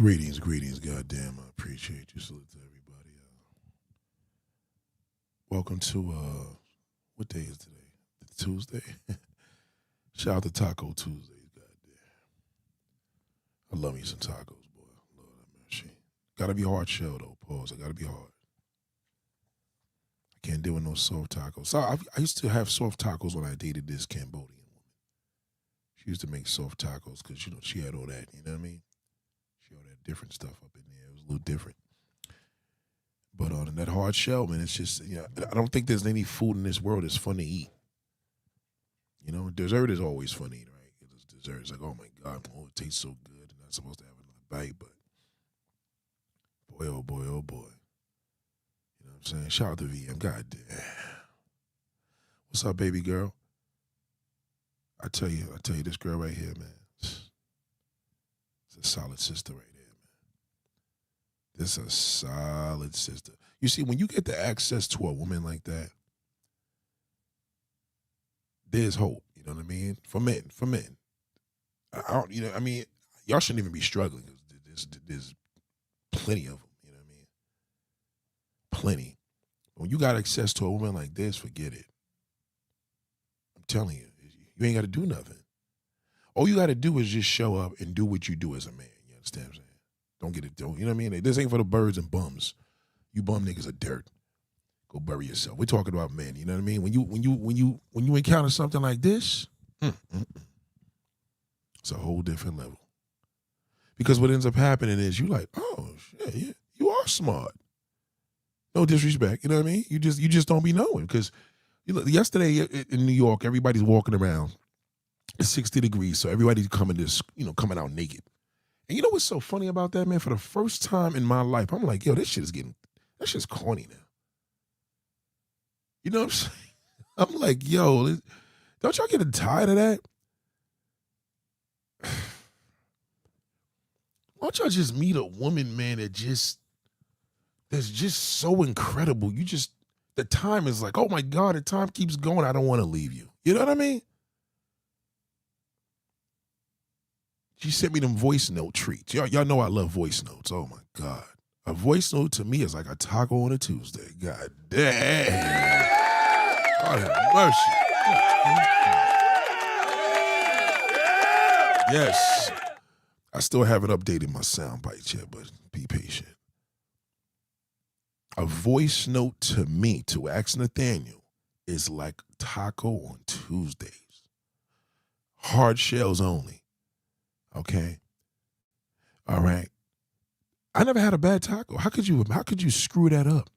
Greetings, goddamn. I appreciate you. Salute to everybody. Welcome to, what day is today? Tuesday? Shout out to Taco Tuesdays, goddamn. I love me some tacos, boy. Lord have mercy. Gotta be hard shell, though. Pause. I gotta be hard. I can't deal with no soft tacos. So I used to have soft tacos when I dated this Cambodian woman. She used to make soft tacos because, she had all that, you know what I mean? She had all that different stuff up in there. It was a little different. But on that hard shell, man, it's just, I don't think there's any food in this world that's fun to eat. Dessert is always fun to eat, right? It's dessert. It's like, oh my God, it tastes so good. I'm not supposed to have another bite, but boy, oh boy, oh boy. You know what I'm saying? Shout out to VM. God damn. What's up, baby girl? I tell you, this girl right here, man. It's a solid sister right there. This is a solid sister. You see, when you get the access to a woman like that, there's hope. You know what I mean? For men. Y'all shouldn't even be struggling. There's plenty of them. You know what I mean? Plenty. When you got access to a woman like this, forget it. I'm telling you, you ain't got to do nothing. All you got to do is just show up and do what you do as a man. You understand what I'm saying? Don't get it, you know what I mean? This ain't for the birds and bums. You bum niggas are dirt. Go bury yourself. We're talking about men. You know what I mean? When you encounter something like this, it's a whole different level. Because what ends up happening is you like, oh shit, you are smart. No disrespect. You know what I mean? You just don't be knowing. Because yesterday in New York, everybody's walking around. It's 60 degrees, so everybody's coming out naked. And you know what's so funny about that, man? For the first time in my life, I'm like, yo, that shit's corny now. You know what I'm saying? I'm like, yo, don't y'all get tired of that? Why don't y'all just meet a woman, man, that's just so incredible. The time is like, oh my God, the time keeps going. I don't want to leave you. You know what I mean? She sent me them voice note treats. Y'all know I love voice notes. Oh my God. A voice note to me is like a taco on a Tuesday. God damn. God have mercy. Yes. I still haven't updated my sound bites yet, but be patient. A voice note to me, to ask Nathaniel, is like taco on Tuesdays. Hard shells only. Okay. All right. I never had a bad taco. How could you screw that up?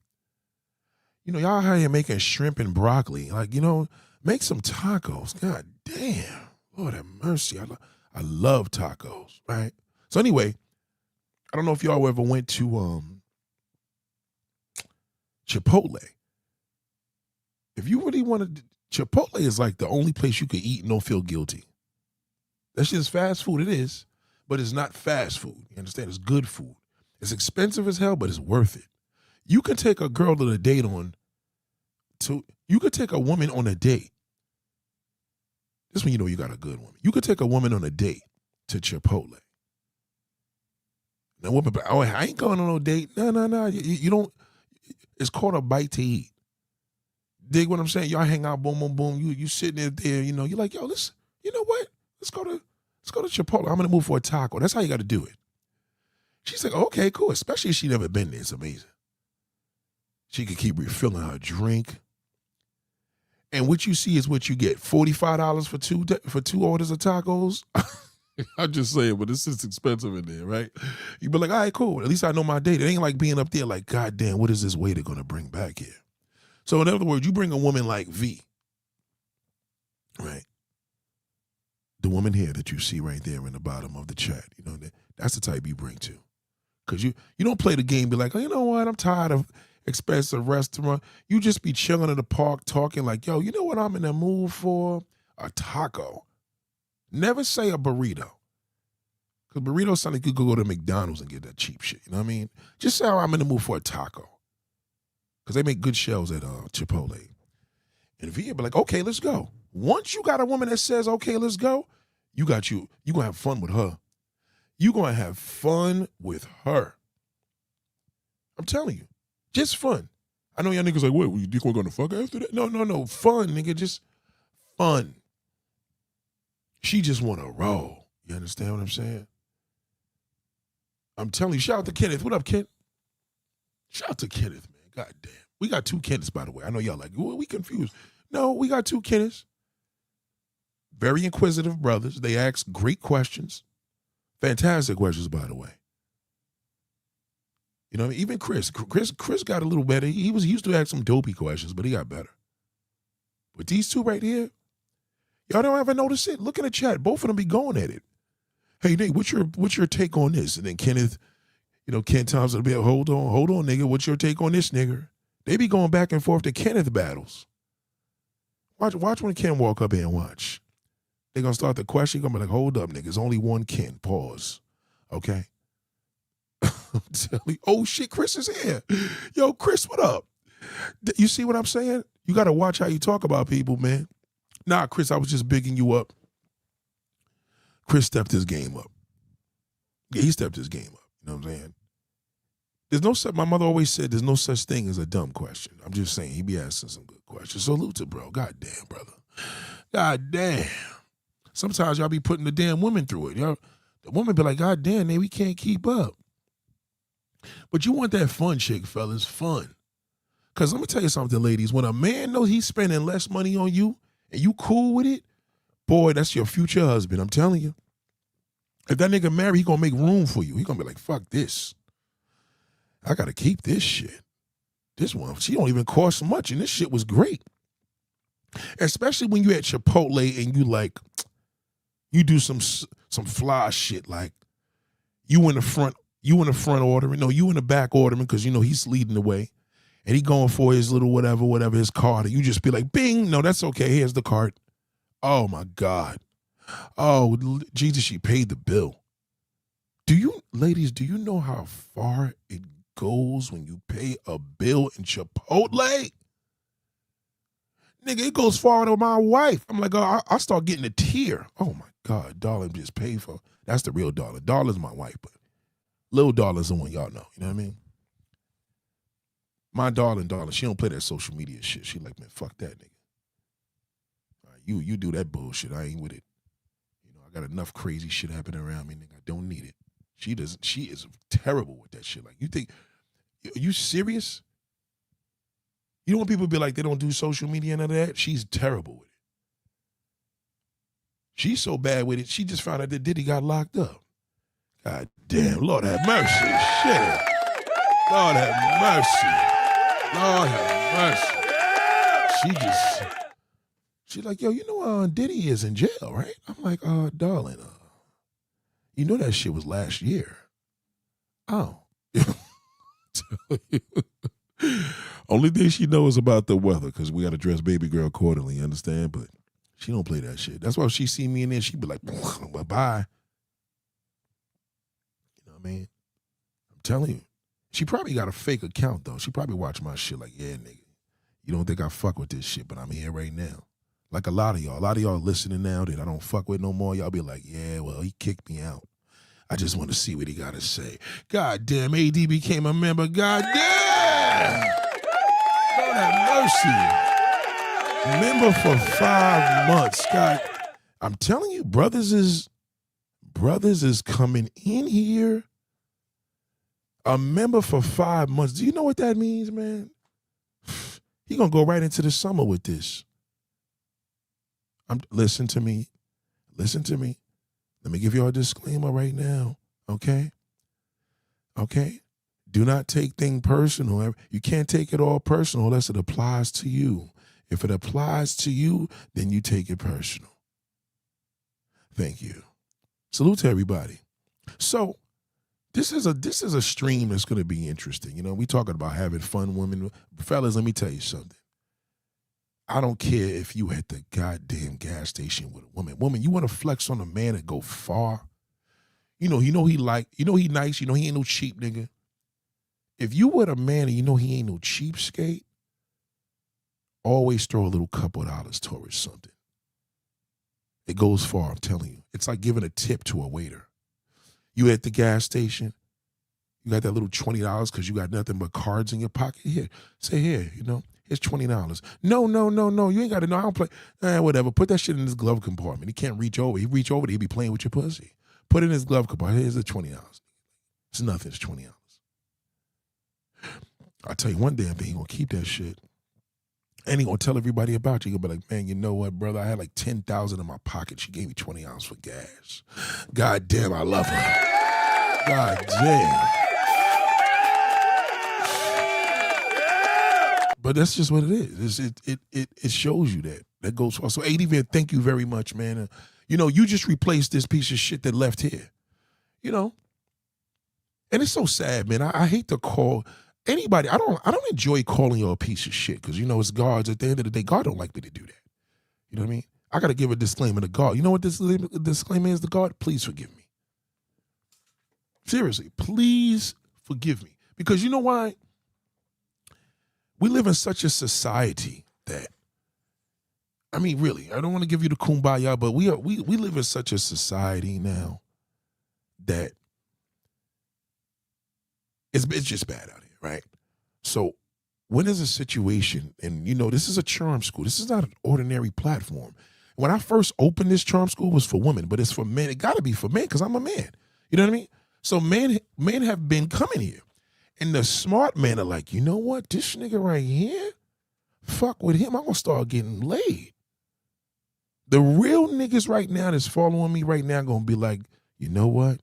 Y'all out here making shrimp and broccoli. Like, make some tacos. God damn. Lord have mercy. I love tacos, right? So anyway, I don't know if y'all ever went to Chipotle. If you really wanted, Chipotle is like the only place you could eat and don't feel guilty. That's just fast food. It is, but it's not fast food. You understand? It's good food. It's expensive as hell, but it's worth it. You can take a girl on a date you could take a woman on a date. This when you know you got a good woman. You could take a woman on a date to Chipotle. The woman, oh, I ain't going on no date. No. You don't. It's called a bite to eat. Dig what I'm saying? Y'all hang out, boom, boom, boom. You sitting there, you're like, yo, you know what? Let's go to Chipotle. I'm gonna move for a taco. That's how you got to do it. She's like, okay, cool. Especially if she never been there. It's amazing. She could keep refilling her drink. And what you see is what you get. $45 for two orders of tacos. I'm just saying, but this is expensive in there, right? You be like, all right, cool. At least I know my date. It ain't like being up there like, God damn, what is this waiter gonna bring back here? So in other words, you bring a woman like V, right? The woman here that you see right there in the bottom of the chat, that's the type you bring to. Because you don't play the game, be like, oh, you know what, I'm tired of expensive restaurant. You just be chilling in the park talking like, yo, you know what I'm in the mood for? A taco. Never say a burrito. Because burritos sound like you could go to McDonald's and get that cheap shit. You know what I mean? Just say, oh, I'm in the mood for a taco. Because they make good shells at Chipotle. And Via be like, okay, let's go. Once you got a woman that says, okay, let's go, you're going to have fun with her. You're going to have fun with her. I'm telling you. Just fun. I know y'all niggas like, what, you think we're going to fuck after that? No. Fun, nigga. Just fun. She just want to roll. You understand what I'm saying? I'm telling you. Shout out to Kenneth. What up, Ken? Shout out to Kenneth, man. God damn. We got 2 Kenneths, by the way. I know y'all like, well, we confused. No, we got 2 Kenneths. Very inquisitive brothers. They ask great questions. Fantastic questions, by the way. You know what I mean? Even Chris got a little better. He used to ask some dopey questions, but he got better. But these 2 right here, y'all don't ever notice it? Look in the chat. Both of them be going at it. Hey, Nate, what's your take on this? And then Kenneth, Ken Thompson will be like, hold on, nigga. What's your take on this, nigga? They be going back and forth to Kenneth battles. Watch when Ken walk up here and watch. They're going to start the question. You're going to be like, hold up, nigga. There's only one Ken. Pause. Okay? Oh, shit, Chris is here. Yo, Chris, what up? You see what I'm saying? You got to watch how you talk about people, man. Nah, Chris, I was just bigging you up. Chris stepped his game up. Yeah, he stepped his game up. You know what I'm saying? My mother always said there's no such thing as a dumb question. I'm just saying, he be asking some good questions. Salute to bro. God damn, brother. God damn. Sometimes y'all be putting the damn women through it. The woman be like, God damn, man, we can't keep up. But you want that fun chick, fellas, fun. Because let me tell you something, ladies. When a man knows he's spending less money on you and you cool with it, boy, that's your future husband. I'm telling you. If that nigga married, he going to make room for you. He going to be like, fuck this. I got to keep this shit. This one, she don't even cost much, and this shit was great. Especially when you at Chipotle and you do some fly shit like you in the front ordering. No, you in the back ordering because he's leading the way. And he going for his little whatever, his card. And you just be like, bing. No, that's okay. Here's the card. Oh, my God. Oh, Jesus, she paid the bill. Ladies, do you know how far it goes when you pay a bill in Chipotle? Nigga, it goes farther than my wife. I'm like, I start getting a tear. Oh, my God. Darling just paid for. That's the real Darling. Darling's my wife, but little Darling's the one y'all know. You know what I mean? My darling, she don't play that social media shit. She like, man, fuck that nigga. All right, you do that bullshit. I ain't with it. I got enough crazy shit happening around me, nigga. I don't need it. She is terrible with that shit. Like, you think, are you serious? You know when people be like, they don't do social media and none of that? She's terrible with it. She's so bad with it, she just found out that Diddy got locked up. God damn, Lord have mercy. Shit. Lord have mercy. Lord have mercy. She's like, yo, Diddy is in jail, right? I'm like, darling, you know that shit was last year. Oh. Only thing she knows about the weather, because we got to dress baby girl accordingly, you understand? But she don't play that shit. That's why if she see me in there, she be like, bye-bye. You know what I mean? I'm telling you. She probably got a fake account, though. She probably watch my shit like, yeah, nigga, you don't think I fuck with this shit, but I'm here right now. Like a lot of y'all listening now that I don't fuck with no more, y'all be like, yeah, well, he kicked me out. I just want to see what he got to say. God damn, AD became a member. God damn. Lord have mercy. Member for 5 months. God, I'm telling you, brothers is coming in here. A member for 5 months. Do you know what that means, man? He gonna go right into the summer with this. Listen to me. Let me give you a disclaimer right now, okay? Okay? Do not take things personal. You can't take it all personal unless it applies to you. If it applies to you, then you take it personal. Thank you. Salute to everybody. So, this is a stream that's going to be interesting. We talking about having fun, women. Fellas, let me tell you something. I don't care if you at the goddamn gas station with a woman. Woman, you want to flex on a man and go far? He nice, he ain't no cheap nigga. If you with a man and he ain't no cheapskate, always throw a little couple of dollars towards something. It goes far, I'm telling you. It's like giving a tip to a waiter. You at the gas station. You got that little $20 because you got nothing but cards in your pocket. Here, say here, here's $20. No. You ain't got to know. I don't play. Whatever. Put that shit in his glove compartment. He can't reach over. He reach over, he'd be playing with your pussy. Put it in his glove compartment. Here's the $20. It's nothing. It's $20. I'll tell you one damn thing. He gonna keep that shit. And he gonna tell everybody about you. He gonna be like, man, you know what, brother? I had like 10,000 in my pocket. She gave me $20 for gas. God damn, I love her. God damn. But that's just what it is. It shows you that. That goes far. So ADV, thank you very much, man. You just replaced this piece of shit that left here. And it's so sad, man. I hate to call anybody. I don't enjoy calling you a piece of shit because it's God's. At the end of the day, God don't like me to do that. You know what I mean? I got to give a disclaimer to God. You know what this disclaimer is to God? Please forgive me. Seriously, please forgive me. Because you know why? We live in such a society that, really, I don't want to give you the kumbaya, but we live in such a society now that it's just bad out here, right? So when there's a situation, and this is a charm school, this is not an ordinary platform. When I first opened this charm school, it was for women, but it's for men. It got to be for men because I'm a man. You know what I mean? So men have been coming here. And the smart men are like, you know what? This nigga right here, fuck with him. I'm going to start getting laid. The real niggas right now that's following me right now going to be like, you know what?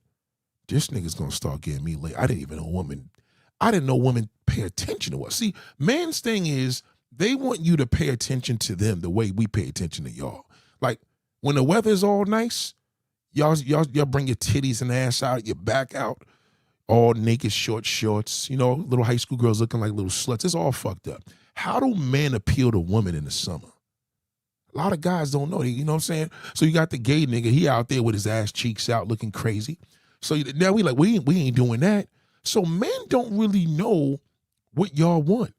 This nigga's going to start getting me laid. I didn't know women pay attention to us. See, man's thing is they want you to pay attention to them the way we pay attention to y'all. Like when the weather's all nice, y'all bring your titties and ass out, your back out. All naked short shorts, little high school girls looking like little sluts. It's all fucked up. How do men appeal to women in the summer? A lot of guys don't know. You know what I'm saying? So you got the gay nigga. He out there with his ass cheeks out looking crazy. So now we ain't doing that. So men don't really know what y'all want.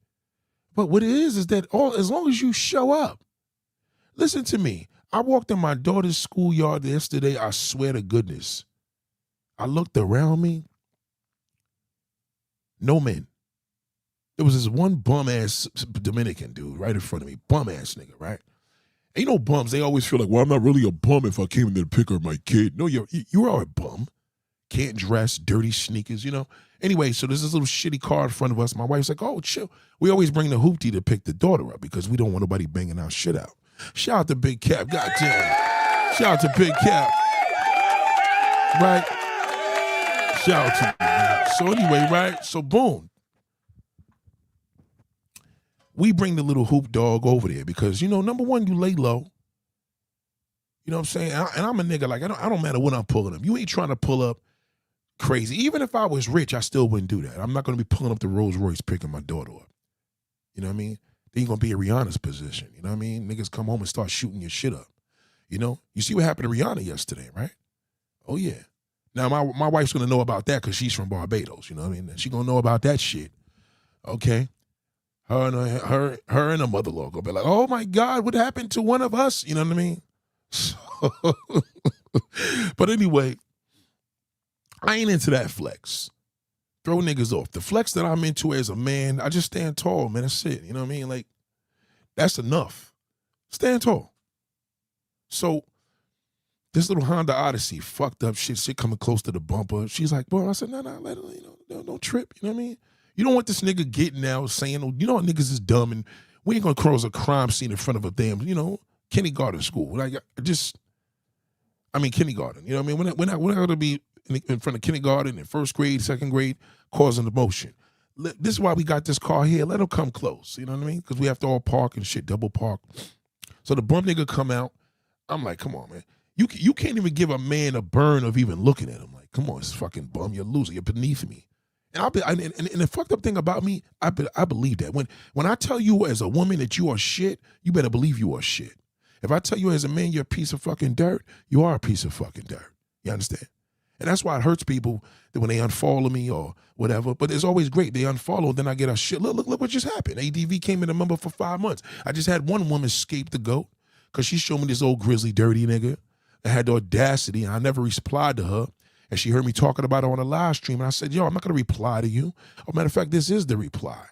But what it is that as long as you show up. Listen to me. I walked in my daughter's schoolyard yesterday. I swear to goodness. I looked around me. No men. There was this one bum-ass Dominican dude right in front of me. Bum-ass nigga, right? And bums, they always feel like, well, I'm not really a bum if I came in there to pick up my kid. No, you are a bum. Can't dress, dirty sneakers, Anyway, so there's this little shitty car in front of us. My wife's like, oh, chill. We always bring the hoopty to pick the daughter up because we don't want nobody banging our shit out. Shout out to Big Cap. God damn. Shout out to Big Cap. Right? Shout out to me. So anyway, right? So boom. We bring the little hoop dog over there because, number one, you lay low. You know what I'm saying? And I'm a nigga, like, I don't matter what I'm pulling up. You ain't trying to pull up crazy. Even if I was rich, I still wouldn't do that. I'm not going to be pulling up the Rolls Royce picking my daughter up. You know what I mean? Then you're going to be in Rihanna's position. You know what I mean? Niggas come home and start shooting your shit up. You see what happened to Rihanna yesterday, right? Oh, yeah. Now, my wife's going to know about that because she's from Barbados. You know what I mean? She's going to know about that shit. Okay? Her and her mother-in-law going to be like, oh, my God, what happened to one of us? You know what I mean? So, but anyway, I ain't into that flex. Throw niggas off. The flex that I'm into as a man, I just stand tall, man. That's it. You know what I mean? Like, that's enough. Stand tall. So, this little Honda Odyssey, fucked up shit coming close to the bumper. She's like, bro, I said, no, let her, don't trip. You know what I mean? You don't want this nigga getting out saying, niggas is dumb and we ain't gonna cause a crime scene in front of a damn, kindergarten school. Like, kindergarten. You know what I mean? We're not gonna be in front of kindergarten and first grade, second grade, causing emotion. This is why we got this car here. Let them come close. You know what I mean? Because we have to all park and shit, double park. So the bum nigga come out. I'm like, come on, man. You can't even give a man a burn of even looking at him. Like, come on, this fucking bum, you're a loser. You're beneath me. And the fucked up thing about me, I believe that. When I tell you as a woman that you are shit, you better believe you are shit. If I tell you as a man you're a piece of fucking dirt, you are a piece of fucking dirt. You understand? And that's why it hurts people that when they unfollow me or whatever. But it's always great. They unfollow, then I get a shit. Look what just happened. ADV came in a member for 5 months. I just had one woman scapegoat because she showed me this old grizzly dirty nigga that had the audacity, and I never replied to her. And she heard me talking about it on a live stream. And I said, yo, I'm not going to reply to you. As a matter of fact, this is the reply.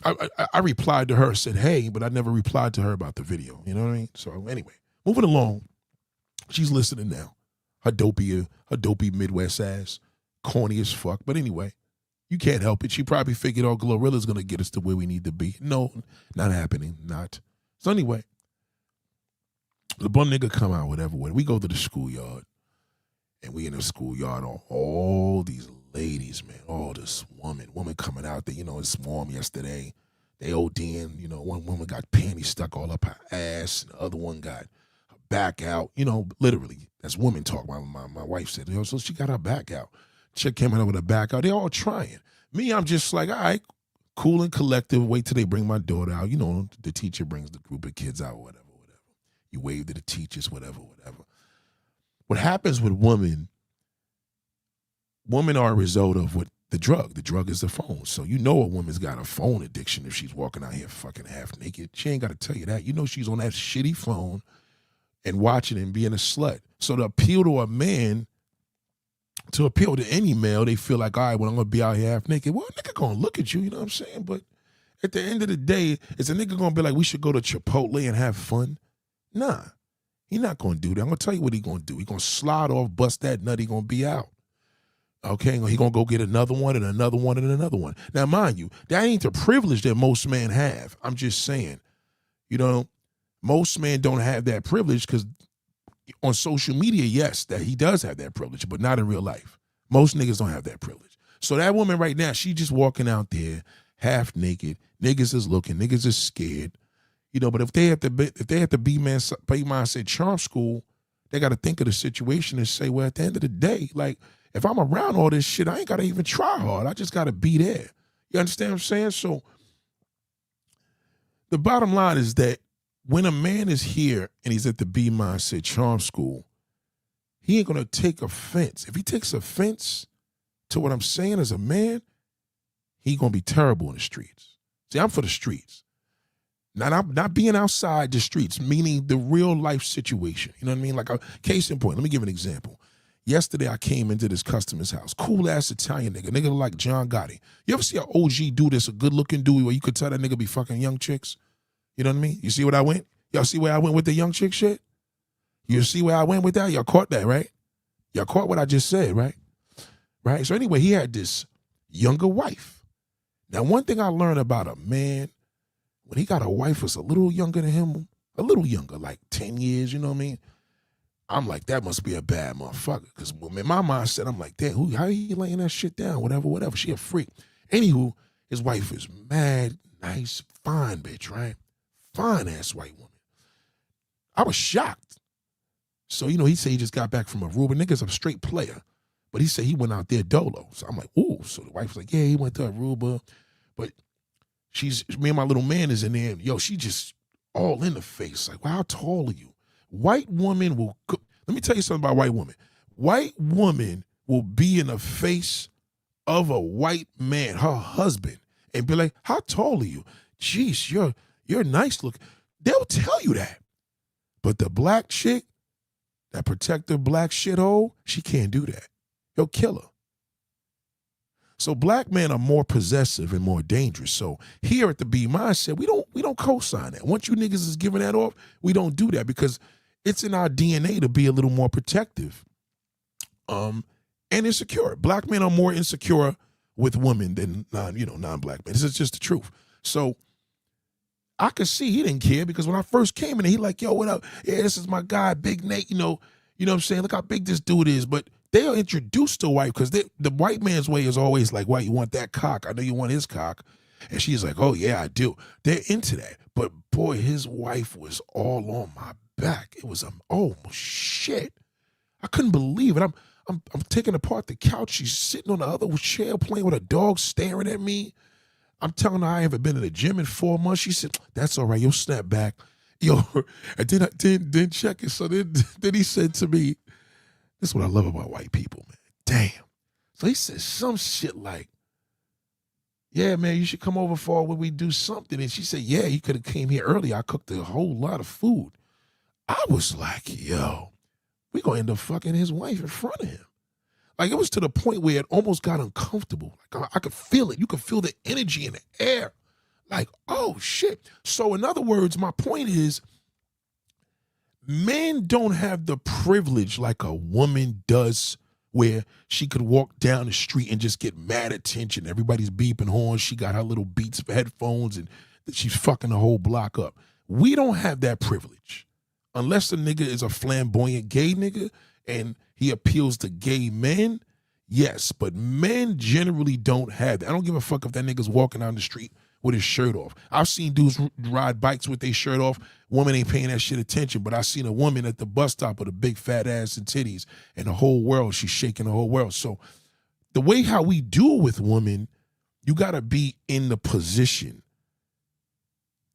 I replied to her, said, hey, but I never replied to her about the video. You know what I mean? So anyway, moving along. She's listening now. Her dopey Midwest ass. Corny as fuck. But anyway, you can't help it. She probably figured, oh, Glorilla's going to get us to where we need to be. No, not happening. Not. So anyway, the bum nigga come out, whatever. We go to the schoolyard. And we in the schoolyard, all these ladies, man. Oh, this woman coming out there. You know, it's warm yesterday. They ODing. You know, one woman got panties stuck all up her ass. And the other one got her back out. You know, literally. That's woman talk. My wife said, yo, so she got her back out. Chick came out with her back out. They all trying. Me, I'm just like, all right, cool and collective. Wait till they bring my daughter out. You know, the teacher brings the group of kids out, whatever. You wave to the teachers, whatever. What happens with women are a result of what the drug. The drug is the phone. So you know a woman's got a phone addiction if she's walking out here fucking half naked. She ain't got to tell you that. You know she's on that shitty phone and watching and being a slut. So to appeal to a man, to appeal to any male, they feel like, all right, well, I'm going to be out here half naked. Well, a nigga going to look at you, you know what I'm saying? But at the end of the day, is a nigga going to be like, we should go to Chipotle and have fun? Nah, he not going to do that. I'm going to tell you what he going to do. He going to slide off, bust that nut, he going to be out. Okay, he going to go get another one and another one and another one. Now, mind you, that ain't the privilege that most men have. I'm just saying, you know, most men don't have that privilege because on social media, yes, that he does have that privilege, but not in real life. Most niggas don't have that privilege. So that woman right now, she just walking out there half naked. Niggas is looking. Niggas is scared. You know, but if they have to be mindset charm school, they got to think of the situation and say, well, at the end of the day, like, if I'm around all this shit, I ain't got to even try hard. I just got to be there. You understand what I'm saying? So the bottom line is that when a man is here and he's at the B mindset charm school, he ain't going to take offense. If he takes offense to what I'm saying as a man, he going to be terrible in the streets. See, I'm for the streets. Not being outside the streets, meaning the real life situation. You know what I mean? Like a case in point, let me give an example. Yesterday, I came into this customer's house. Cool-ass Italian nigga like John Gotti. You ever see an OG dude that's a good-looking dude where you could tell that nigga be fucking young chicks? You know what I mean? You see what I went? Y'all see where I went with the young chick shit? You see where I went with that? Y'all caught that, right? Y'all caught what I just said, right? Right? So anyway, he had this younger wife. Now, one thing I learned about a man, when he got a wife that's a little younger than him, a little younger, like 10 years, you know what I mean? I'm like, that must be a bad motherfucker. Because in my mindset, I'm like, damn, how you laying that shit down? Whatever. She a freak. Anywho, his wife is mad, nice, fine bitch, right? Fine-ass white woman. I was shocked. So, you know, he said he just got back from Aruba. Nigga's a straight player. But he said he went out there dolo. So I'm like, ooh. So the wife was like, yeah, he went to Aruba. But me and my little man is in there. And, yo, she just all in the face. Like, well, how tall are you? White woman will, let me tell you something about white women. White woman will be in the face of a white man, her husband, and be like, how tall are you? Jeez, you're nice looking. They'll tell you that. But the black chick, that protective black shithole, she can't do that. He'll kill her. So black men are more possessive and more dangerous. So here at the B Mindset, we don't co-sign that. Once you niggas is giving that off, we don't do that because it's in our DNA to be a little more protective and insecure. Black men are more insecure with women than non-black men. This is just the truth. So I could see he didn't care because when I first came in, he like, yo, what up? Yeah, this is my guy, Big Nate. You know what I'm saying? Look how big this dude is. But they are introduced to white because the white man's way is always like, why you want that cock? I know you want his cock. And she's like, oh, yeah, I do. They're into that. But, boy, his wife was all on my back. It was, oh, shit. I couldn't believe it. I'm taking apart the couch. She's sitting on the other chair playing with a dog staring at me. I'm telling her I haven't been in the gym in 4 months. She said, that's all right. You'll snap back. Yo, and then I didn't check it. So then he said to me, this is what I love about white people, man. Damn. So he said some shit like, yeah, man, you should come over for when we do something. And she said, yeah, you could have came here early. I cooked a whole lot of food. I was like, yo, we going to end up fucking his wife in front of him. Like, it was to the point where it almost got uncomfortable. Like, I could feel it. You could feel the energy in the air. Like, oh, shit. So, in other words, my point is, men don't have the privilege like a woman does, where she could walk down the street and just get mad attention. Everybody's beeping horns. She got her little Beats headphones and she's fucking the whole block up. We don't have that privilege. Unless the nigga is a flamboyant gay nigga and he appeals to gay men, yes. But men generally don't have that. I don't give a fuck if that nigga's walking down the street with his shirt off. I've seen dudes ride bikes with their shirt off. Woman ain't paying that shit attention, but I seen a woman at the bus stop with a big fat ass and titties, and the whole world, she's shaking the whole world. So the way how we do with women, you gotta be in the position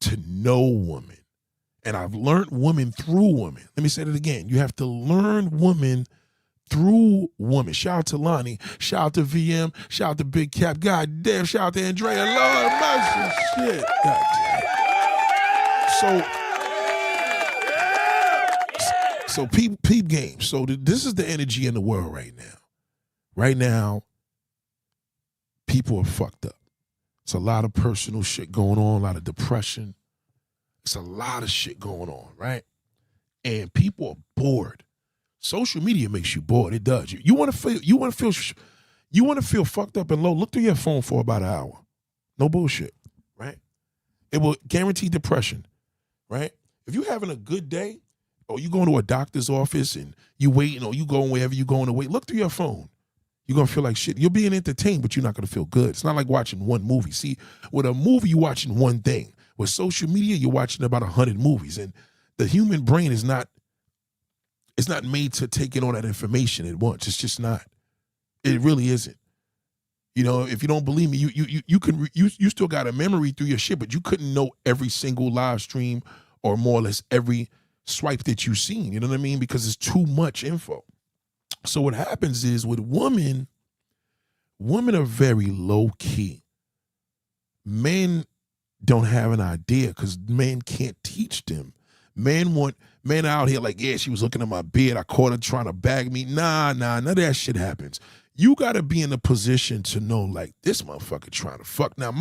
to know women. And I've learned women through women. Let me say that again. You have to learn women through women. Shout out to Lonnie. Shout out to VM. Shout out to Big Cap. God damn. Shout out to Andrea. Lord mercy. Shit. God damn. So peep game. So this is the energy in the world right now. Right now, people are fucked up. It's a lot of personal shit going on, a lot of depression. It's a lot of shit going on, right? And people are bored. Social media makes you bored. It does. You want to feel fucked up and low. Look through your phone for about an hour. No bullshit, right? It will guarantee depression, right? If you're having a good day, or you going to a doctor's office and you waiting, or you going wherever you going to wait, look through your phone. You're going to feel like shit. You're being entertained, but you're not going to feel good. It's not like watching one movie. See, with a movie, you're watching one thing. With social media, you're watching about 100 movies. And the human brain is not, it's not made to take in all that information at once. It's just not. It really isn't. You know, if you don't believe me, you still got a memory through your shit, but you couldn't know every single live stream or more or less every swipe that you've seen. You know what I mean? Because it's too much info. So what happens is with women are very low key. Men don't have an idea because men can't teach them. Men out here like, yeah, she was looking at my beard. I caught her trying to bag me. Nah, none of that shit happens. You got to be in a position to know, like, this motherfucker trying to fuck. Now,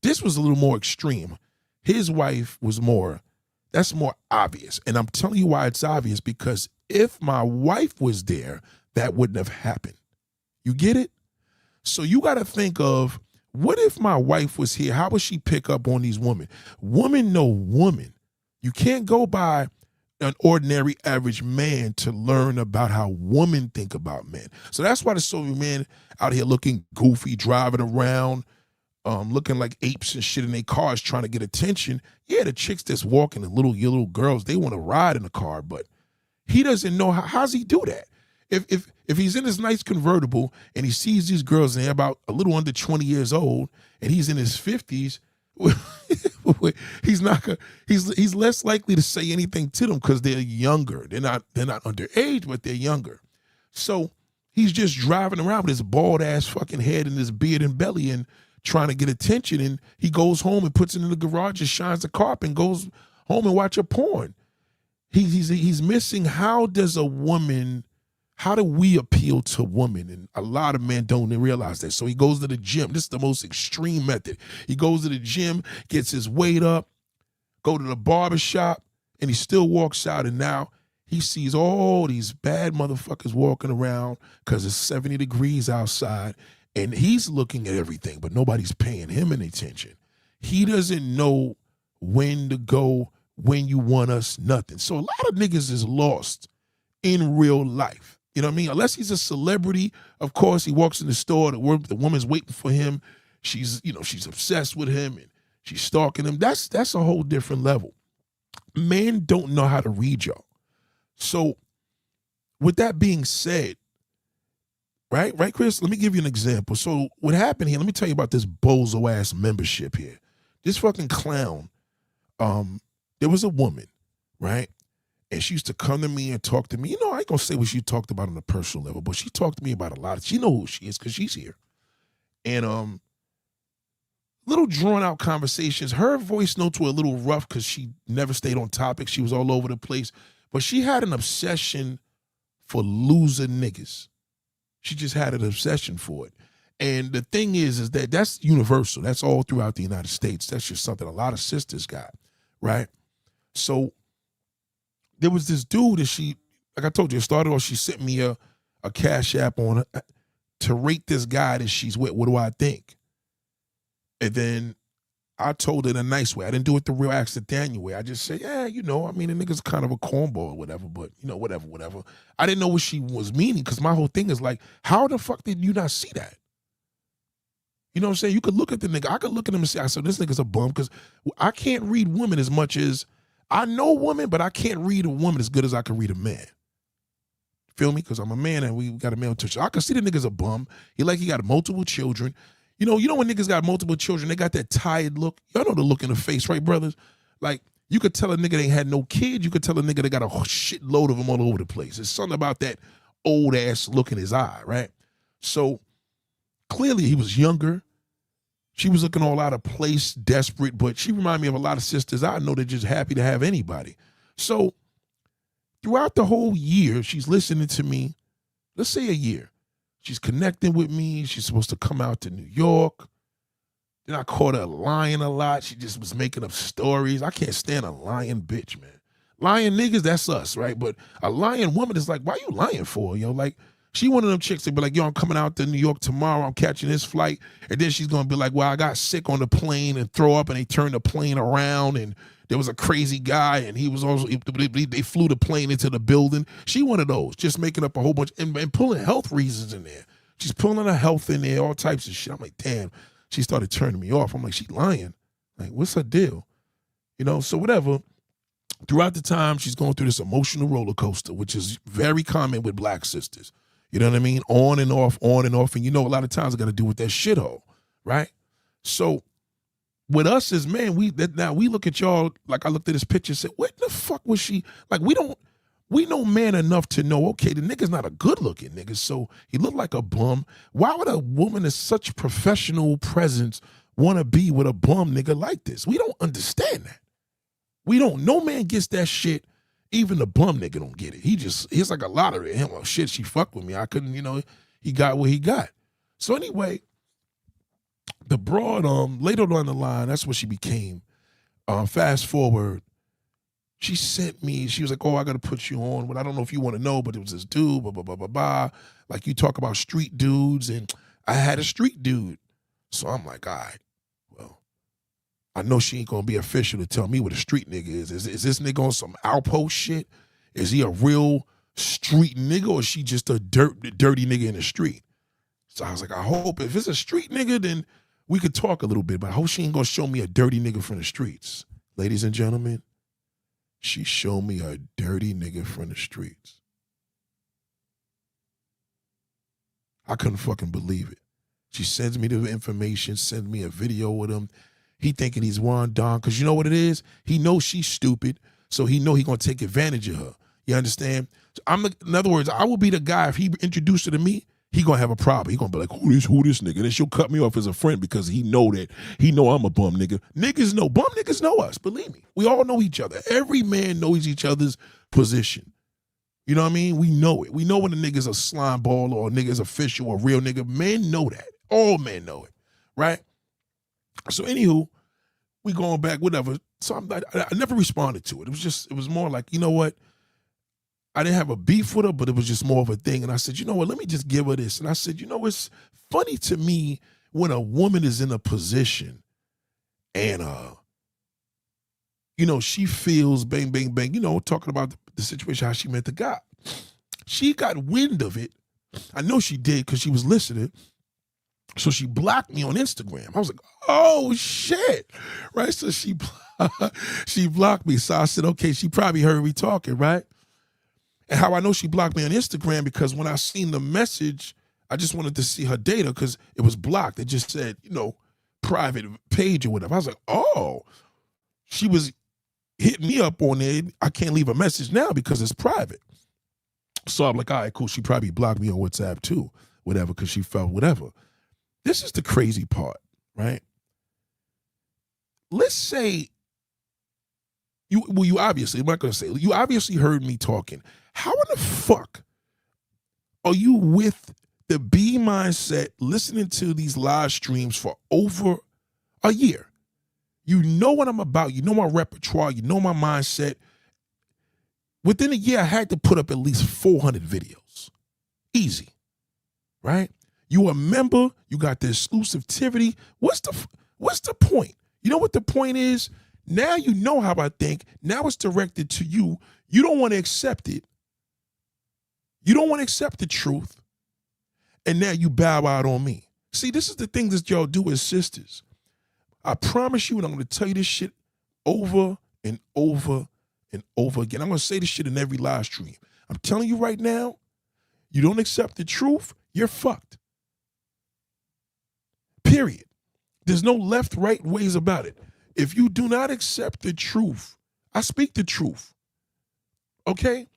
this was a little more extreme. His wife was more, that's more obvious. And I'm telling you why it's obvious, because if my wife was there, that wouldn't have happened. You get it? So you got to think of, what if my wife was here? How would she pick up on these women? Women know women. You can't go by an ordinary average man to learn about how women think about men. So that's why there's so many men out here looking goofy, driving around, looking like apes and shit in their cars trying to get attention. Yeah, the chicks that's walking, the little girls, they want to ride in the car, but he doesn't know how's he do that? If he's in his nice convertible and he sees these girls and they're about a little under 20 years old and he's in his 50s, he's less likely to say anything to them because they're younger. They're not underage, but they're younger. So he's just driving around with his bald ass fucking head and his beard and belly and trying to get attention. And he goes home and puts it in the garage and shines the carpet and goes home and watch a porn. He's missing, how do we appeal to women? And a lot of men don't realize that. So he goes to the gym. This is the most extreme method. He goes to the gym, gets his weight up, go to the barbershop, and he still walks out. And now he sees all these bad motherfuckers walking around because it's 70 degrees outside. And he's looking at everything, but nobody's paying him any attention. He doesn't know when to go, when you want us, nothing. So a lot of niggas is lost in real life. You know what I mean? Unless he's a celebrity, of course, he walks in the store, the woman's waiting for him. She's obsessed with him and she's stalking him. That's a whole different level. Men don't know how to read y'all. So with that being said, right, Chris? Let me give you an example. So what happened here, let me tell you about this bozo ass membership here. This fucking clown, there was a woman, right? And she used to come to me and talk to me. You know, I ain't gonna say what she talked about on a personal level, but she talked to me about a lot. She know who she is because she's here. And little drawn out conversations. Her voice notes were a little rough because she never stayed on topic. She was all over the place. But she had an obsession for loser niggas. She just had an obsession for it. And the thing is that that's universal. That's all throughout the United States. That's just something a lot of sisters got, right? So there was this dude that she, like I told you, it started off, she sent me a Cash App on to rate this guy that she's with. What do I think? And then I told it in a nice way. I didn't do it the real accidental way. I just said, yeah, the nigga's kind of a cornball or whatever, but, whatever. I didn't know what she was meaning, because my whole thing is like, how the fuck did you not see that? You know what I'm saying? You could look at the nigga. I could look at him and say, I said, this nigga's a bum, because I can't read women as much as, I know women, but I can't read a woman as good as I can read a man. Feel me? Because I'm a man and we got a male touch. I can see the nigga's a bum. He got multiple children. You know when niggas got multiple children, they got that tired look. Y'all know the look in the face, right, brothers? Like, you could tell a nigga they ain't had no kids. You could tell a nigga they got a shitload of them all over the place. There's something about that old ass look in his eye, right? So clearly he was younger. She was looking all out of place, desperate, but she reminded me of a lot of sisters I know that just happy to have anybody. So throughout the whole year, she's listening to me. Let's say a year. She's connecting with me. She's supposed to come out to New York. Then I caught her lying a lot. She just was making up stories. I can't stand a lying bitch, man. Lying niggas, that's us, right? But a lying woman is like, why you lying for, yo? Like, she one of them chicks that be like, yo, I'm coming out to New York tomorrow. I'm catching this flight. And then she's going to be like, well, I got sick on the plane and throw up, and they turned the plane around, and there was a crazy guy, and he was also, they flew the plane into the building. She one of those, just making up a whole bunch and pulling health reasons in there. She's pulling her health in there, all types of shit. I'm like, damn. She started turning me off. I'm like, she lying. Like, what's her deal? So whatever. Throughout the time, she's going through this emotional roller coaster, which is very common with black sisters. You know what I mean? On and off. And a lot of times it got to do with that shithole, right? So with us as men, we look at y'all, like I looked at this picture and said, what the fuck was she? Like, we know man enough to know, okay, the nigga's not a good looking nigga, so he looked like a bum. Why would a woman of such professional presence want to be with a bum nigga like this? We don't understand that. No man gets that shit. Even the bum nigga don't get it. He's like a lottery. Him, well, shit, she fucked with me. I couldn't, he got what he got. So anyway, the broad, later down the line, that's what she became. Fast forward, she sent me, she was like, oh, I got to put you on. Well, I don't know if you want to know, but it was this dude, blah, blah, blah, blah, blah. Like, you talk about street dudes, and I had a street dude. So I'm like, all right, well, I know she ain't going to be official to tell me what a street nigga is. Is this nigga on some outpost shit? Is he a real street nigga, or is she just a dirty nigga in the street? So I was like, I hope if it's a street nigga, then we could talk a little bit, but I hope she ain't going to show me a dirty nigga from the streets. Ladies and gentlemen, she showed me a dirty nigga from the streets. I couldn't fucking believe it. She sends me the information, sends me a video with him. He thinking he's Juan Don, because you know what it is? He knows she's stupid, so he know he going to take advantage of her. You understand? So in other words, I will be the guy, if he introduced her to me, he going to have a problem. He going to be like, who this nigga? Then she'll cut me off as a friend because he know I'm a bum nigga. Bum niggas know us, believe me. We all know each other. Every man knows each other's position. You know what I mean? We know it. We know when a nigga's a slime ball or a nigga's official or a real nigga. Men know that. All men know it, right? So anywho, we going back, whatever. So I never responded to it. It was more like, you know what? I didn't have a beef with her, but it was just more of a thing. And I said, you know what? Let me just give her this. And I said, it's funny to me when a woman is in a position and, she feels bang, bang, bang, talking about the situation, how she met the guy. She got wind of it. I know she did because she was listening. So she blocked me on Instagram. I was like, oh, shit, right? So she blocked me. So I said, okay, she probably heard me talking, right? And how I know she blocked me on Instagram, because when I seen the message, I just wanted to see her data because it was blocked. It just said, private page or whatever. I was like, oh, she was hitting me up on it. I can't leave a message now because it's private. So I'm like, all right, cool. She probably blocked me on WhatsApp too, whatever, because she felt whatever. This is the crazy part, right? Let's say you obviously, I'm not going to say, you obviously heard me talking. How in the fuck are you with the B mindset, listening to these live streams for over a year. You know what I'm about. You know my repertoire. You know my mindset. Within a year, I had to put up at least 400 videos. Easy, right? You a member. You got the exclusivity. What's the point? You know what the point is? Now you know how I think. Now it's directed to you. You don't want to accept it. You don't want to accept the truth. And now you bow out on me. See, this is the thing that y'all do as sisters. I promise you, and I'm going to tell you this shit over and over and over again. I'm going to say this shit in every live stream. I'm telling you right now, you don't accept the truth, you're fucked. Period. There's no left, right ways about it. If you do not accept the truth, I speak the truth. Okay?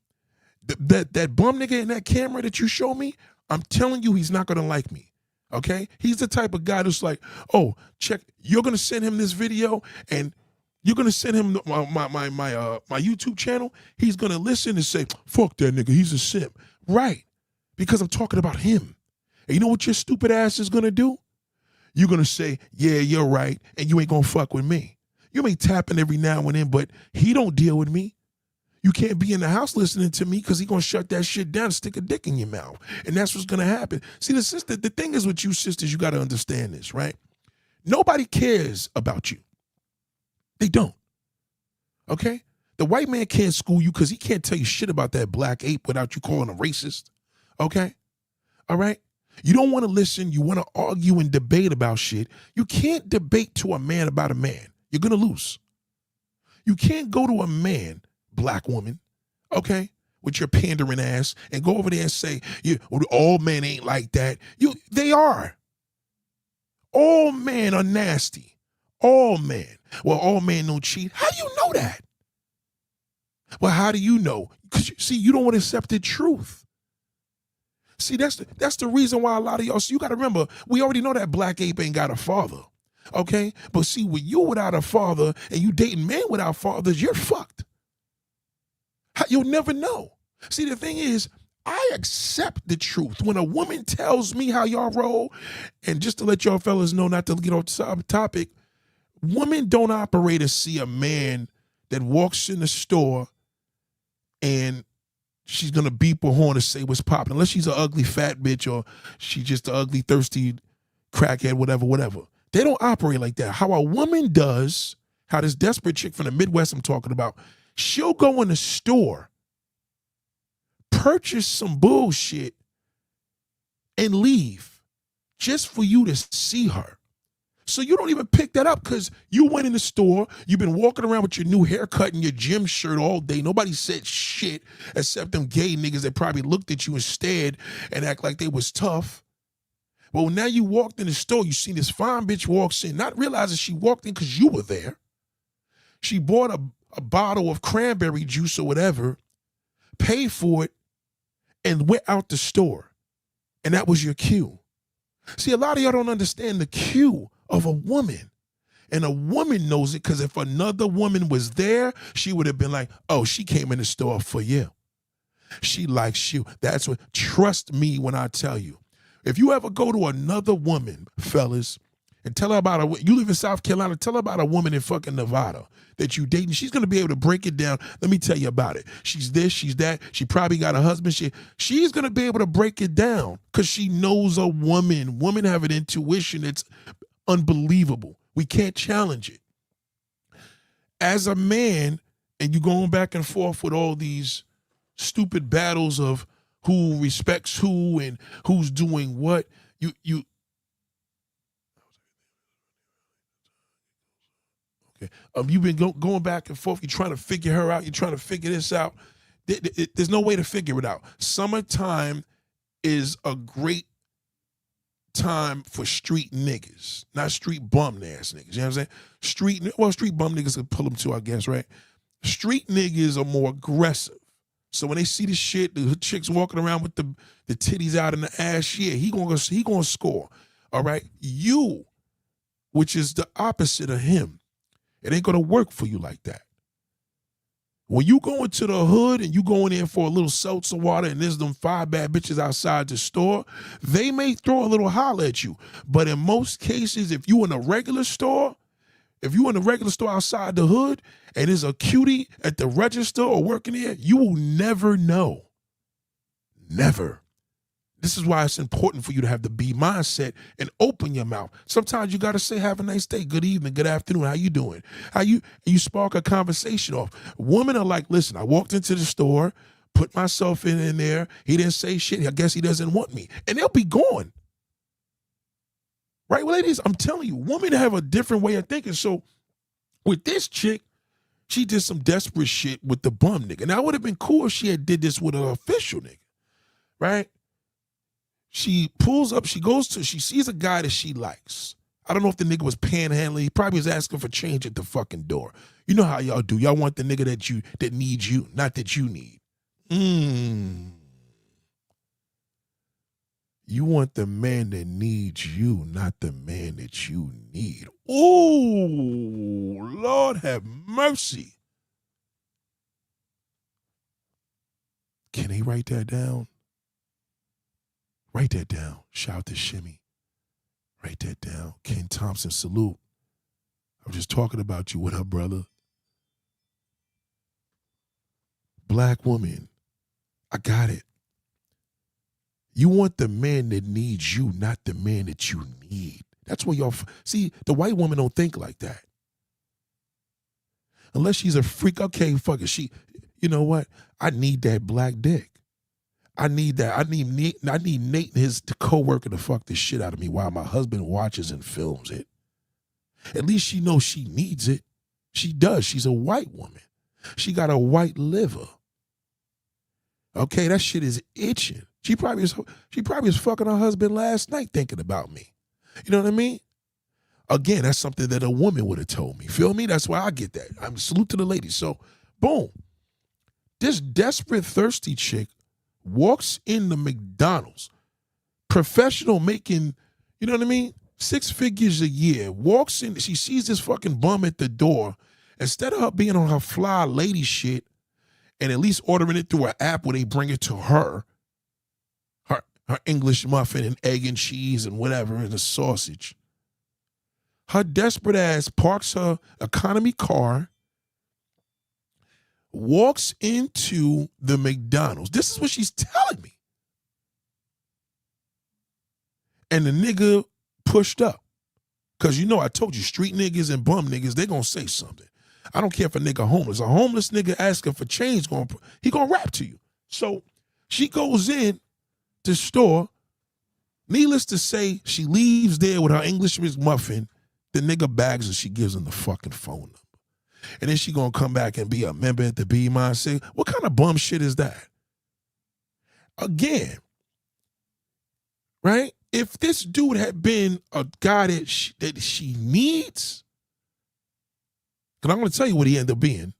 That bum nigga in that camera that you show me, I'm telling you he's not going to like me. Okay? He's the type of guy that's like, oh, check, you're going to send him this video and you're going to send him my YouTube channel. He's going to listen and say, fuck that nigga, he's a simp. Right. Because I'm talking about him. And you know what your stupid ass is going to do? You're going to say, yeah, you're right, and you ain't going to fuck with me. You may tap in every now and then, but he don't deal with me. You can't be in the house listening to me because he going to shut that shit down and stick a dick in your mouth. And that's what's going to happen. See, the thing is with you sisters, you got to understand this, right? Nobody cares about you. They don't. Okay? The white man can't school you because he can't tell you shit about that black ape without you calling him racist. Okay? All right? You don't want to listen. You want to argue and debate about shit. You can't debate to a man about a man. You're going to lose. You can't go to a man, black woman, okay, with your pandering ass and go over there and say, all men ain't like that. They are. All men are nasty. All men. Well, all men don't cheat. How do you know that? Well, how do you know? Because, see, you don't want to accept the truth. See, that's the reason why a lot of y'all, so you got to remember, we already know that black ape ain't got a father, okay? But see, when you without a father and you dating men without fathers, you're fucked. You'll never know. See, the thing is, I accept the truth. When a woman tells me how y'all roll, and just to let y'all fellas know, not to get off the topic, women don't operate to see a man that walks in the store and she's going to beep her horn and say what's popping, unless she's an ugly fat bitch or she's just an ugly, thirsty crackhead, whatever. They don't operate like that. How a woman does, how this desperate chick from the Midwest I'm talking about, she'll go in the store, purchase some bullshit, and leave just for you to see her. So you don't even pick that up because you went in the store, you've been walking around with your new haircut and your gym shirt all day. Nobody said shit except them gay niggas that probably looked at you instead and act like they was tough. Well, now you walked in the store, you see this fine bitch walks in, not realizing she walked in because you were there. She bought a bottle of cranberry juice or whatever, paid for it, and went out the store. And that was your cue. See, a lot of y'all don't understand the cue of a woman. And a woman knows it because if another woman was there, she would have been like, oh, she came in the store for you. She likes you. That's what, trust me when I tell you. If you ever go to another woman, fellas, and tell her about you live in South Carolina, tell her about a woman in fucking Nevada that you dating, she's going to be able to break it down. Let me tell you about it. She's this, she's that. She probably got a husband. She's going to be able to break it down because she knows a woman. Women have an intuition that's unbelievable. We can't challenge it. As a man, and you going back and forth with all these stupid battles of who respects who and who's doing what, you you've been going back and forth. You're trying to figure her out. You're trying to figure this out. There's no way to figure it out. Summertime is a great time for street niggas, not street bum ass niggas. You know what I'm saying? Street bum niggas can pull them too, I guess, right? Street niggas are more aggressive. So when they see the shit, the chicks walking around with the titties out in the ass, yeah, he gonna score. All right? You, which is the opposite of him, it ain't gonna work for you like that. When you go into the hood and you go in there for a little seltzer water and there's them 5 bad bitches outside the store, they may throw a little holler at you. But in most cases, if you in a regular store, outside the hood and there's a cutie at the register or working there, you will never know. Never. This is why it's important for you to have the B mindset and open your mouth. Sometimes you got to say, have a nice day, good evening, good afternoon, how you doing? You spark a conversation off. Women are like, listen, I walked into the store, put myself in there, he didn't say shit, I guess he doesn't want me. And they'll be gone. Right, well, ladies, I'm telling you, women have a different way of thinking. So with this chick, she did some desperate shit with the bum nigga. Now, it would have been cool if she had did this with an official nigga, right? She pulls up, she sees a guy that she likes. I don't know if the nigga was panhandling. He probably was asking for change at the fucking door. You know how y'all do. Y'all want the nigga that needs you, not that you need. You want the man that needs you, not the man that you need. Ooh, Lord have mercy. Can he write that down? Write that down. Shout out to Shimmy. Write that down. Ken Thompson, salute. I'm just talking about you with her brother. Black woman, I got it. You want the man that needs you, not the man that you need. That's where y'all, see, the white woman don't think like that. Unless she's a freak, okay, fuck it. You know what? I need that black dick. I need that. I need Nate and his co-worker to fuck the shit out of me while my husband watches and films it. At least she knows she needs it. She does. She's a white woman. She got a white liver. Okay, that shit is itching. She probably was fucking her husband last night thinking about me. You know what I mean? Again, that's something that a woman would have told me. Feel me? That's why I get that. I'm salute to the ladies. So, boom. This desperate, thirsty chick walks into McDonald's, professional making, you know what I mean? 6 figures a year, walks in, she sees this fucking bum at the door. Instead of her being on her fly lady shit and at least ordering it through an app where they bring it to her English muffin and egg and cheese and whatever and a sausage, her desperate ass parks her economy car, walks into the McDonald's. This is what she's telling me. And the nigga pushed up. Because you know I told you, street niggas and bum niggas, they gonna say something. I don't care if a nigga homeless. A homeless nigga asking for change, he gonna rap to you. So she goes in the store. Needless to say, she leaves there with her English muffin. The nigga bags her, she gives him the fucking phone number. And then she gonna come back and be a member at the B Mindset. What kind of bum shit is that? Again, right? If this dude had been a guy that she needs, because I'm gonna tell you what he ended up being,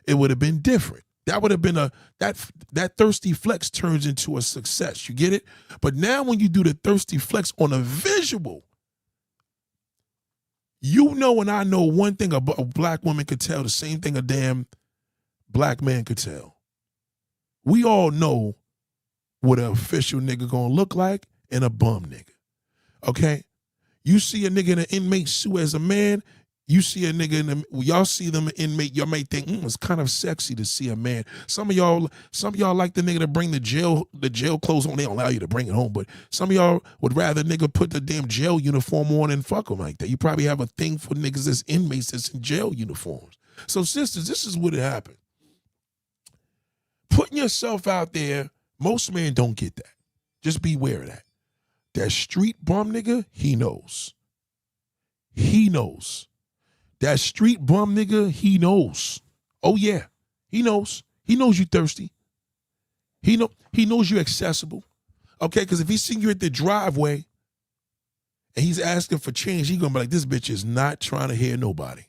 it would have been different. That would have been that thirsty flex turns into a success. You get it? But now when you do the thirsty flex on a visual, you know and I know one thing a black woman could tell, the same thing a damn black man could tell. We all know what an official nigga gonna look like and a bum nigga. Okay? You see a nigga in an inmate suit as a man, you see a nigga y'all see them inmate, y'all may think, it's kind of sexy to see a man. Some of y'all like the nigga to bring the jail clothes on. They don't allow you to bring it home, but some of y'all would rather nigga put the damn jail uniform on and fuck them like that. You probably have a thing for niggas that's inmates that's in jail uniforms. So sisters, this is what it happened. Putting yourself out there, most men don't get that. Just be aware of that. That street bum nigga, he knows. He knows. That street bum nigga, he knows. Oh yeah, he knows. He knows you thirsty. He knows you accessible. Okay, because if he seen you at the driveway and he's asking for change, he gonna be like, this bitch is not trying to hear nobody.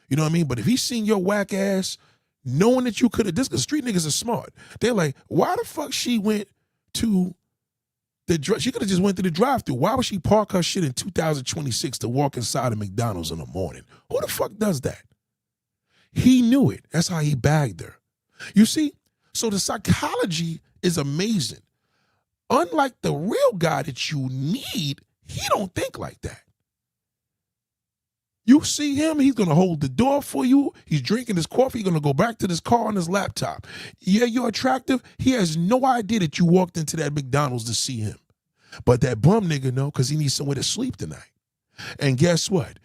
You know what I mean? But if he seen your whack ass, knowing that you could have, this, because street niggas are smart. They're like, why the fuck she went to she could have just went to the drive-thru. Why would she park her shit in 2026 to walk inside of McDonald's in the morning? Who the fuck does that? He knew it. That's how he bagged her. You see? So the psychology is amazing. Unlike the real guy that you need, he don't think like that. You see him, he's going to hold the door for you. He's drinking his coffee. He's going to go back to this car on his laptop. Yeah, you're attractive. He has no idea that you walked into that McDonald's to see him. But that bum nigga know because he needs somewhere to sleep tonight. And guess what?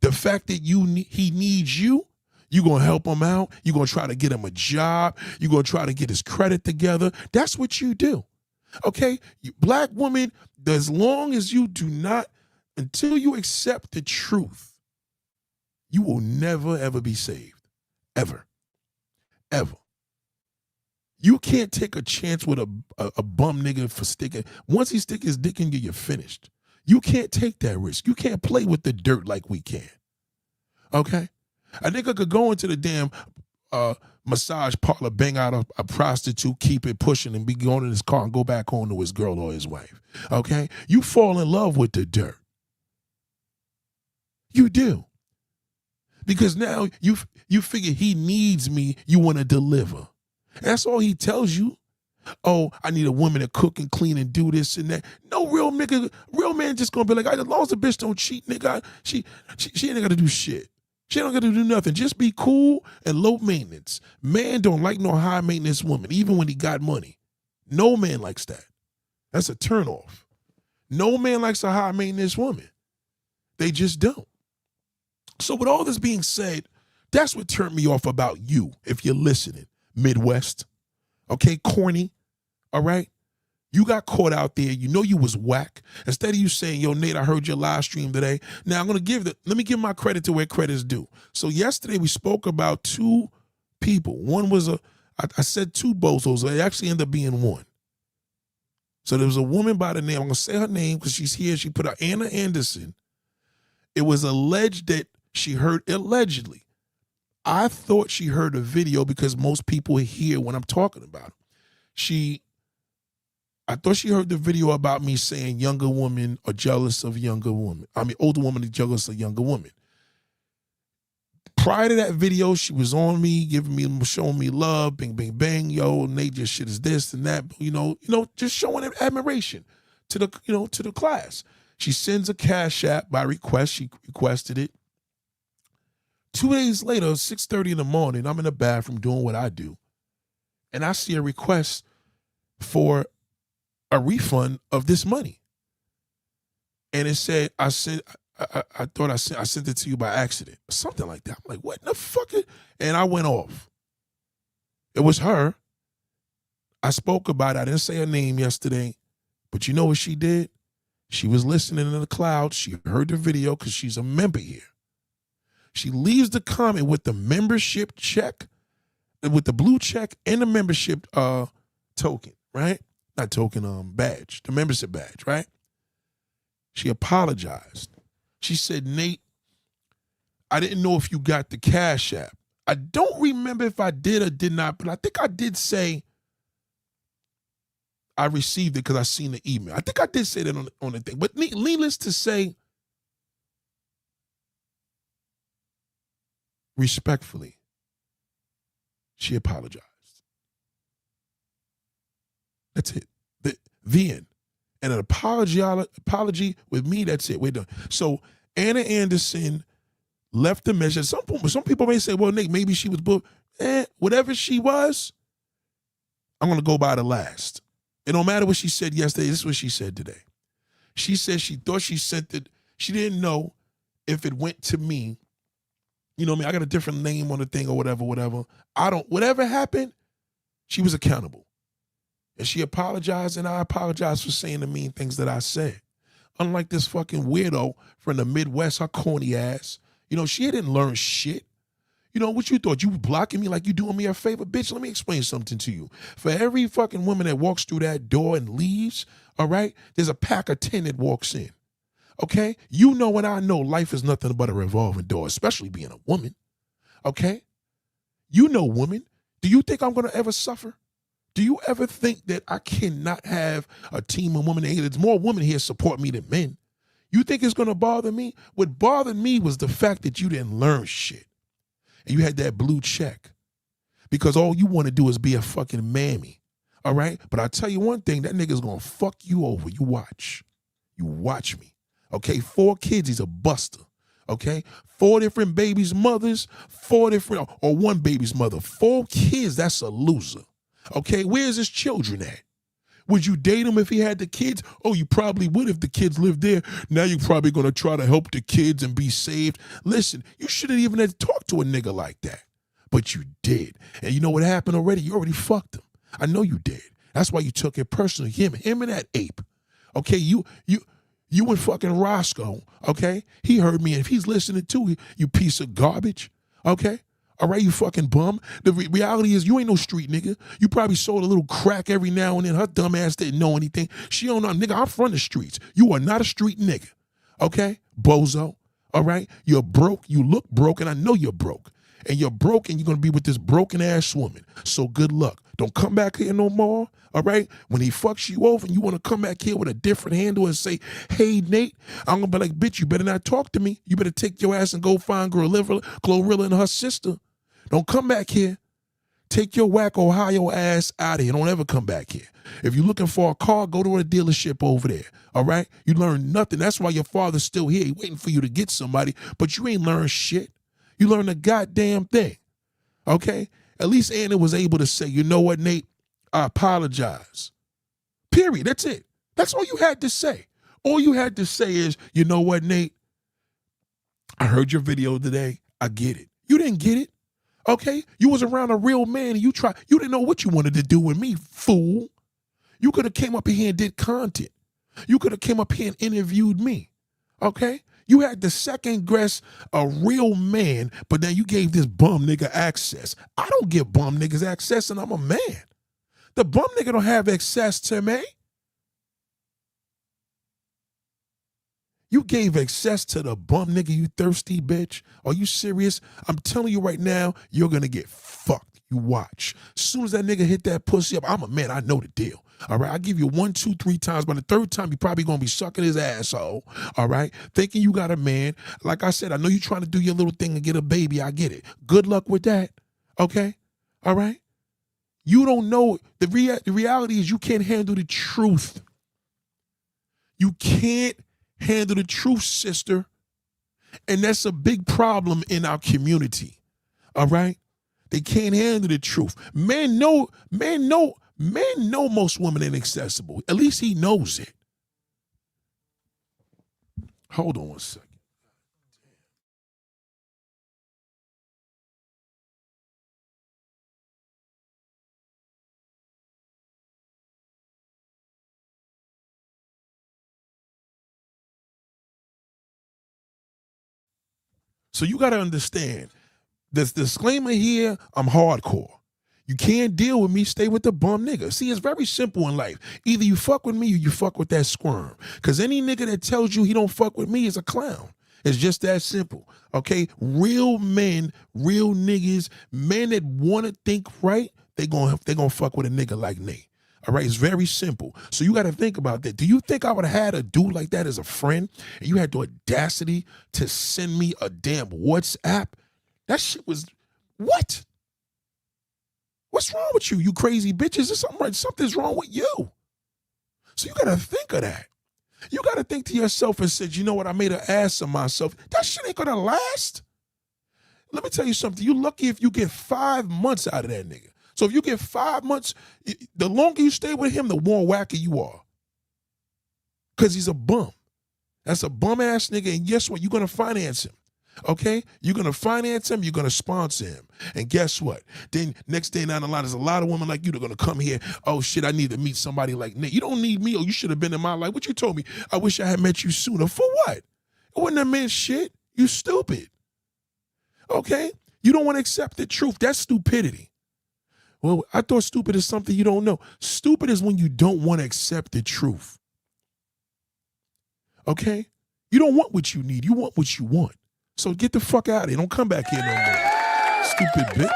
The fact that he needs you, you're going to help him out. You're going to try to get him a job. You're going to try to get his credit together. That's what you do. Okay? Black woman, as long as you do not, until you accept the truth, you will never, ever be saved. Ever. Ever. You can't take a chance with a bum nigga for sticking. Once he stick his dick in you, you're finished. You can't take that risk. You can't play with the dirt like we can. Okay? A nigga could go into the damn massage parlor, bang out a prostitute, keep it pushing, and be going in his car and go back home to his girl or his wife. Okay? You fall in love with the dirt. You do. Because now you figure he needs me, you want to deliver. That's all he tells you. Oh, I need a woman to cook and clean and do this and that. No real man just gonna be like, as long as the bitch don't cheat, nigga, she ain't gotta do shit. She ain't gotta do nothing. Just be cool and low maintenance. Man don't like no high maintenance woman, even when he got money. No man likes that. That's a turnoff. No man likes a high maintenance woman. They just don't. So with all this being said, that's what turned me off about you, if you're listening, Midwest. Okay, corny, all right? You got caught out there. You know you was whack. Instead of you saying, yo, Nate, I heard your live stream today. Now, let me give my credit to where credit's due. So yesterday we spoke about two people. One was I said two bozos. It actually ended up being one. So there was a woman by the name, I'm going to say her name because she's here. She put out Anna Anderson. It was alleged that she heard, allegedly, I thought she heard a video because most people hear when I'm talking about it. I thought she heard the video about me saying younger women are jealous of younger women. I mean, older women are jealous of younger women. Prior to that video, she was on me, showing me love, bing, bing, bang, yo, Nate, your shit is this and that, just showing admiration to the class. She sends a Cash App by request. She requested it. 2 days later, 6:30 in the morning, I'm in the bathroom doing what I do. And I see a request for a refund of this money. And it said, I sent it to you by accident. Something like that. I'm like, what the fuck? And I went off. It was her. I spoke about it. I didn't say her name yesterday. But you know what she did? She was listening in the cloud. She heard the video because she's a member here. She leaves the comment with the membership check, with the blue check and the membership token, right? Not token, badge, the membership badge, right? She apologized. She said, Nate, I didn't know if you got the Cash App. I don't remember if I did or did not, but I think I did say I received it because I seen the email. I think I did say that on the thing. But needless to say, respectfully, she apologized. That's it. The end. And an apology with me, that's it. We're done. So Anna Anderson left a message. Some people may say, well, Nick, maybe she was booked. Whatever she was, I'm going to go by the last. It don't matter what she said yesterday. This is what she said today. She said she thought she sent it. She didn't know if it went to me. You know what I mean? I got a different name on the thing or whatever. Whatever happened, she was accountable. And she apologized, and I apologized for saying the mean things that I said. Unlike this fucking weirdo from the Midwest, her corny ass. She didn't learn shit. What you thought? You blocking me like you doing me a favor? Bitch, let me explain something to you. For every fucking woman that walks through that door and leaves, all right, there's a pack of 10 that walks in. Okay? You know and I know life is nothing but a revolving door, especially being a woman. Okay? You know, woman. Do you think I'm going to ever suffer? Do you ever think that I cannot have a team of women? There's more women here support me than men. You think it's going to bother me? What bothered me was the fact that you didn't learn shit. And you had that blue check. because all you want to do is be a fucking mammy. All right? But I tell you one thing, that nigga's gonna fuck you over. You watch. You watch me. Okay? 4 kids, he's a buster. Okay? 4 different babies' mothers, 4 different, or 1 baby's mother. 4 kids, that's a loser. Okay? Where's his children at? Would you date him if he had the kids? Oh, you probably would if the kids lived there. Now you're probably going to try to help the kids and be saved. Listen, you shouldn't even have talked to a nigga like that. But you did. And you know what happened already? You already fucked him. I know you did. That's why you took it personally. Him and that ape. Okay, you and fucking Roscoe, okay? He heard me, and if he's listening too, you piece of garbage, okay? All right, you fucking bum. The reality is you ain't no street nigga. You probably sold a little crack every now and then. Her dumb ass didn't know anything. She don't know. Nigga, I'm from the streets. You are not a street nigga, okay? Bozo, all right? You're broke. You look broke, and I know you're broke. And you're broke, and you're going to be with this broken-ass woman. So good luck. Don't come back here no more, all right? When he fucks you over and you want to come back here with a different handle and say, hey, Nate, I'm going to be like, bitch, you better not talk to me. You better take your ass and go find Glorilla and her sister. Don't come back here. Take your whack Ohio ass out of here. Don't ever come back here. If you're looking for a car, go to a dealership over there, all right? You learn nothing. That's why your father's still here. He's waiting for you to get somebody, but you ain't learned shit. You learned a goddamn thing, okay? At least Anna was able to say, you know what, Nate? I apologize. Period. That's it. That's all you had to say. All you had to say is, you know what, Nate? I heard your video today. I get it. You didn't get it, okay? You was around a real man and you didn't know what you wanted to do with me, fool. You could have came up here and did content. You could have came up here and interviewed me, okay? You had to second guess a real man, but then you gave this bum nigga access. I don't give bum niggas access, and I'm a man. The bum nigga don't have access to me. You gave access to the bum nigga, you thirsty bitch. Are you serious? I'm telling you right now, you're going to get fucked. You watch. As soon as that nigga hit that pussy up, I'm a man. I know the deal. All right, I give you 1, 2, 3 times. By the 3rd time, you probably gonna be sucking his asshole. All right, thinking you got a man. Like I said, I know you trying to do your little thing and get a baby. I get it. Good luck with that. Okay, all right. You don't know the reality is you can't handle the truth. You can't handle the truth, sister, and that's a big problem in our community. All right, they can't handle the truth. Men know most women ain't accessible. At least he knows it. Hold on one second. So you got to understand, this disclaimer here, I'm hardcore. You can't deal with me, stay with the bum nigga. See, it's very simple in life. Either you fuck with me or you fuck with that squirm. Because any nigga that tells you he don't fuck with me is a clown. It's just that simple, okay? Real men, real niggas, men that want to think right, they gonna fuck with a nigga like Nate. All right, it's very simple. So you got to think about that. Do you think I would have had a dude like that as a friend and you had the audacity to send me a damn WhatsApp? That shit was, what? What's wrong with you, you crazy bitches? There's something right. Something's wrong with you. So you got to think of that. You got to think to yourself and say, you know what? I made an ass of myself. That shit ain't going to last. Let me tell you something. You're lucky if you get 5 months out of that nigga. So if you get 5 months, the longer you stay with him, the more wacky you are. Because he's a bum. That's a bum-ass nigga, and guess what? You're going to finance him. Okay? You're going to finance him, you're going to sponsor him. And guess what? Then next day down the line, there's a lot of women like you that are going to come here, oh shit, I need to meet somebody like Nate. You don't need me, or you should have been in my life. What you told me? I wish I had met you sooner. For what? It wouldn't have meant shit. You stupid. Okay? You don't want to accept the truth. That's stupidity. Well, I thought stupid is something you don't know. Stupid is when you don't want to accept the truth. Okay? You don't want what you need. You want what you want. So get the fuck out of here. Don't come back here no more. Stupid bitch.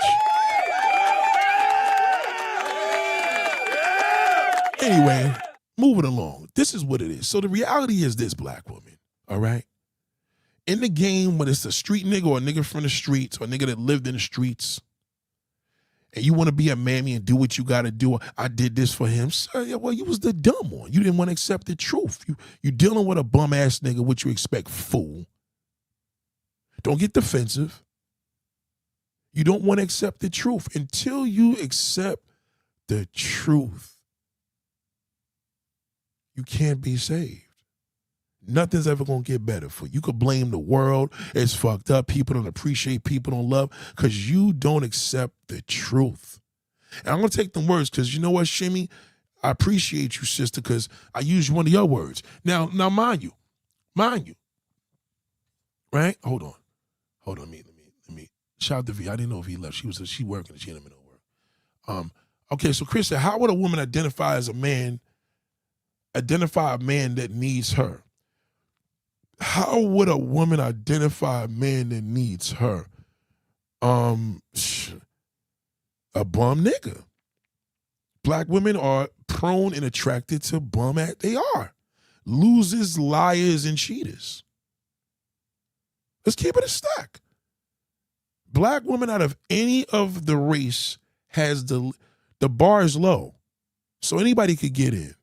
Anyway, moving along. This is what it is. So the reality is this, black woman, all right? In the game, when it's a street nigga or a nigga from the streets or a nigga that lived in the streets, and you want to be a mammy and do what you got to do. I did this for him. So, yeah, well, you was the dumb one. You didn't want to accept the truth. You dealing with a bum ass nigga. What you expect, fool? Don't get defensive. You don't want to accept the truth. Until you accept the truth, you can't be saved. Nothing's ever going to get better for you. You could blame the world. It's fucked up. People don't appreciate, people don't love, because you don't accept the truth. And I'm going to take them words because you know what, Shimmy? I appreciate you, sister, because I used one of your words. Now, mind you, right? Hold on. Let me. Shout out to V. I didn't know if he left. She working. She in the middle of work. Okay, so Chris said, how would a woman identify a man that needs her? How would a woman identify a man that needs her? A bum nigga. Black women are prone and attracted to bum act. They are. Losers, liars, and cheaters. Let's keep it a stack. Black women out of any of the race has the bar is low. So anybody could get in.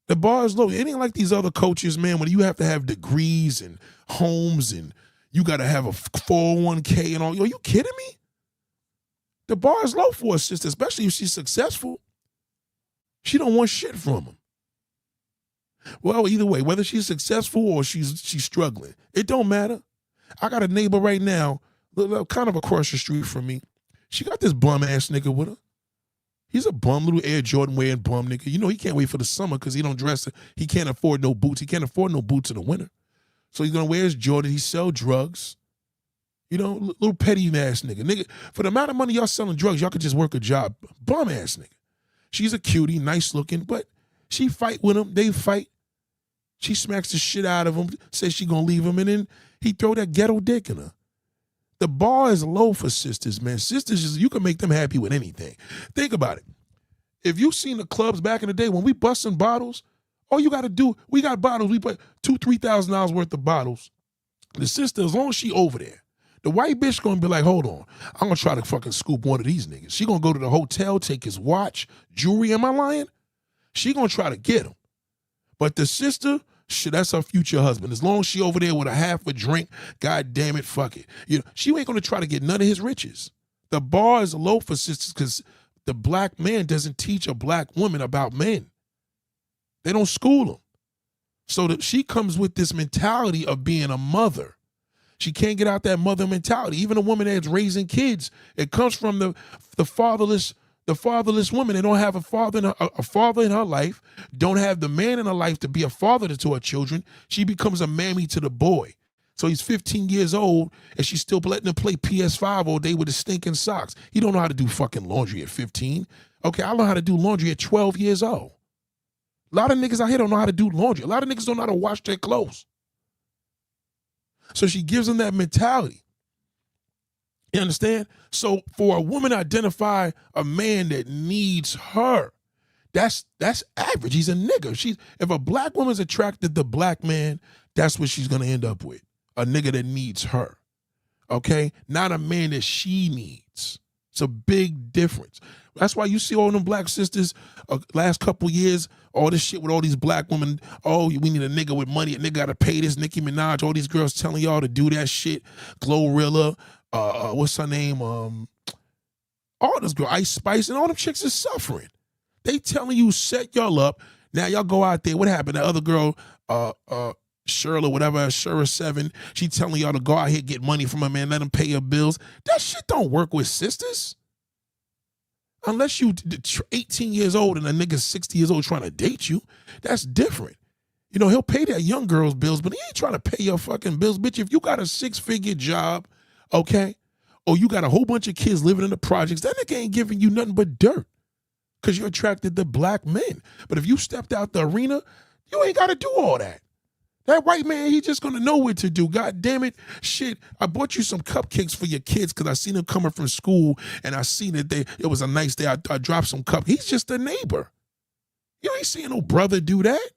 The bar is low. It ain't like these other coaches, man, when you have to have degrees and homes and you got to have a 401k and all. Yo, you kidding me? The bar is low for a sister, especially if she's successful. She don't want shit from him. Well, either way, whether she's successful or she's struggling, it don't matter. I got a neighbor right now, kind of across the street from me. She got this bum ass nigga with her. He's a bum, little Air Jordan wearing bum nigga. You know he can't wait for the summer because he don't dress. He can't afford no boots. He can't afford no boots in the winter. So he's gonna wear his Jordan. He sell drugs. You know, little petty ass nigga. Nigga, for the amount of money y'all selling drugs, y'all could just work a job. Bum ass nigga. She's a cutie, nice looking, but she fight with him. They fight. She smacks the shit out of him, says she gonna leave him, and then he throw that ghetto dick in her. The bar is low for sisters, man. Sisters, you can make them happy with anything. Think about it. If you seen the clubs back in the day when we busting bottles, all you got to do, we got bottles, we put $2,000-$3,000 worth of bottles. The sister, as long as she over there, the white bitch gonna be like, hold on, I'm gonna try to fucking scoop one of these niggas. She gonna go to the hotel, take his watch, jewelry. Am I lying? She gonna try to get him. But the sister, shit, that's her future husband. As long as she over there with a half a drink, god damn it, fuck it. You know, she ain't gonna try to get none of his riches. The bar is low for sisters because the black man doesn't teach a black woman about men. They don't school them. So that she comes with this mentality of being a mother. She can't get out that mother mentality. Even a woman that's raising kids, it comes from the fatherless woman. They don't have a father in her life, don't have the man in her life to be a father to her children. She becomes a mammy to the boy. So he's 15 years old and she's still letting him play PS5 all day with his stinking socks. He don't know how to do fucking laundry at 15. Okay, I learned how to do laundry at 12 years old. A lot of niggas out here don't know how to do laundry. A lot of niggas don't know how to wash their clothes. So she gives them that mentality. You understand? So for a woman to identify a man that needs her, that's average. He's a nigga. If a black woman's attracted to black man, that's what she's gonna end up with. A nigga that needs her. Okay? Not a man that she needs. It's a big difference. That's why you see all them black sisters last couple years, all this shit with all these black women. Oh, we need a nigga with money. A nigga got to pay this. Nicki Minaj, all these girls telling y'all to do that shit. Glorilla, what's her name? All this girl, Ice Spice, and all them chicks is suffering. They telling you set y'all up. Now y'all go out there. What happened? The other girl, Shirley, whatever, Shira 7, she telling y'all to go out here, get money from her man, let him pay your bills. That shit don't work with sisters. Unless you 18 years old and a nigga 60 years old trying to date you, that's different. You know, he'll pay that young girl's bills, but he ain't trying to pay your fucking bills. Bitch, if you got a 6-figure job, okay, or you got a whole bunch of kids living in the projects, that nigga ain't giving you nothing but dirt because you're attracted to black men. But if you stepped out the arena, you ain't got to do all that. That white man, he just gonna know what to do. God damn it. Shit, I bought you some cupcakes for your kids because I seen them coming from school and I seen that it was a nice day. I dropped some cupcakes. He's just a neighbor. You ain't seeing no brother do that.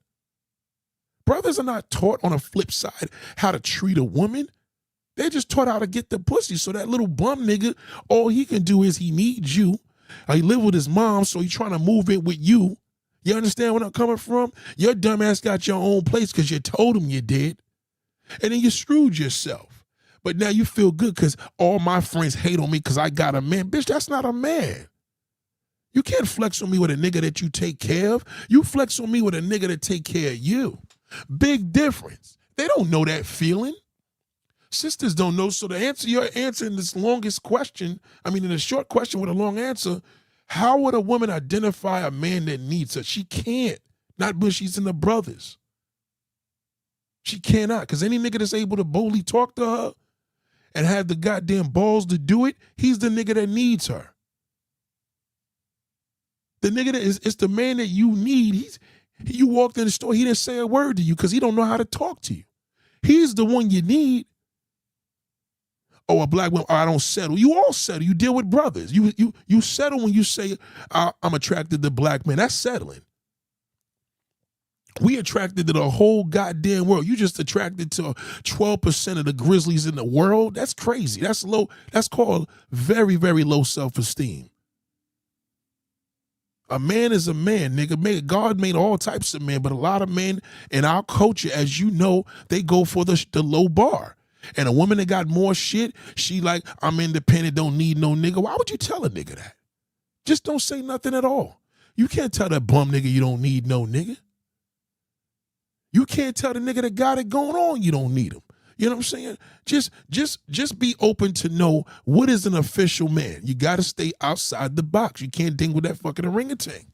Brothers are not taught on a flip side how to treat a woman. They just taught how to get the pussy. So that little bum nigga, all he can do is he needs you. He live with his mom, so he trying to move in with you. You understand where I'm coming from? Your dumb ass got your own place because you told him you did. And then you screwed yourself. But now you feel good because all my friends hate on me because I got a man. Bitch, that's not a man. You can't flex on me with a nigga that you take care of. You flex on me with a nigga that take care of you. Big difference. They don't know that feeling. Sisters don't know. So to answer your answer in this longest question, in a short question with a long answer, how would a woman identify a man that needs her? She can't. Not when she's in the brothers. She cannot. Because any nigga that's able to boldly talk to her and have the goddamn balls to do it, he's the nigga that needs her. The nigga that it's the man that you need. You walked in the store, he didn't say a word to you because he don't know how to talk to you. He's the one you need. Oh, a black woman, I don't settle. You all settle. You deal with brothers. You settle when you say, I'm attracted to black men. That's settling. We attracted to the whole goddamn world. You just attracted to 12% of the grizzlies in the world? That's crazy. That's low. That's called very, very low self-esteem. A man is a man, nigga. God made all types of men, but a lot of men in our culture, as you know, they go for the low bar. And a woman that got more shit, she like, I'm independent, don't need no nigga. Why would you tell a nigga that? Just don't say nothing at all. You can't tell that bum nigga you don't need no nigga. You can't tell the nigga that got it going on you don't need him. You know what I'm saying? Just be open to know what is an official man. You got to stay outside the box. You can't ding with that fucking orangutan.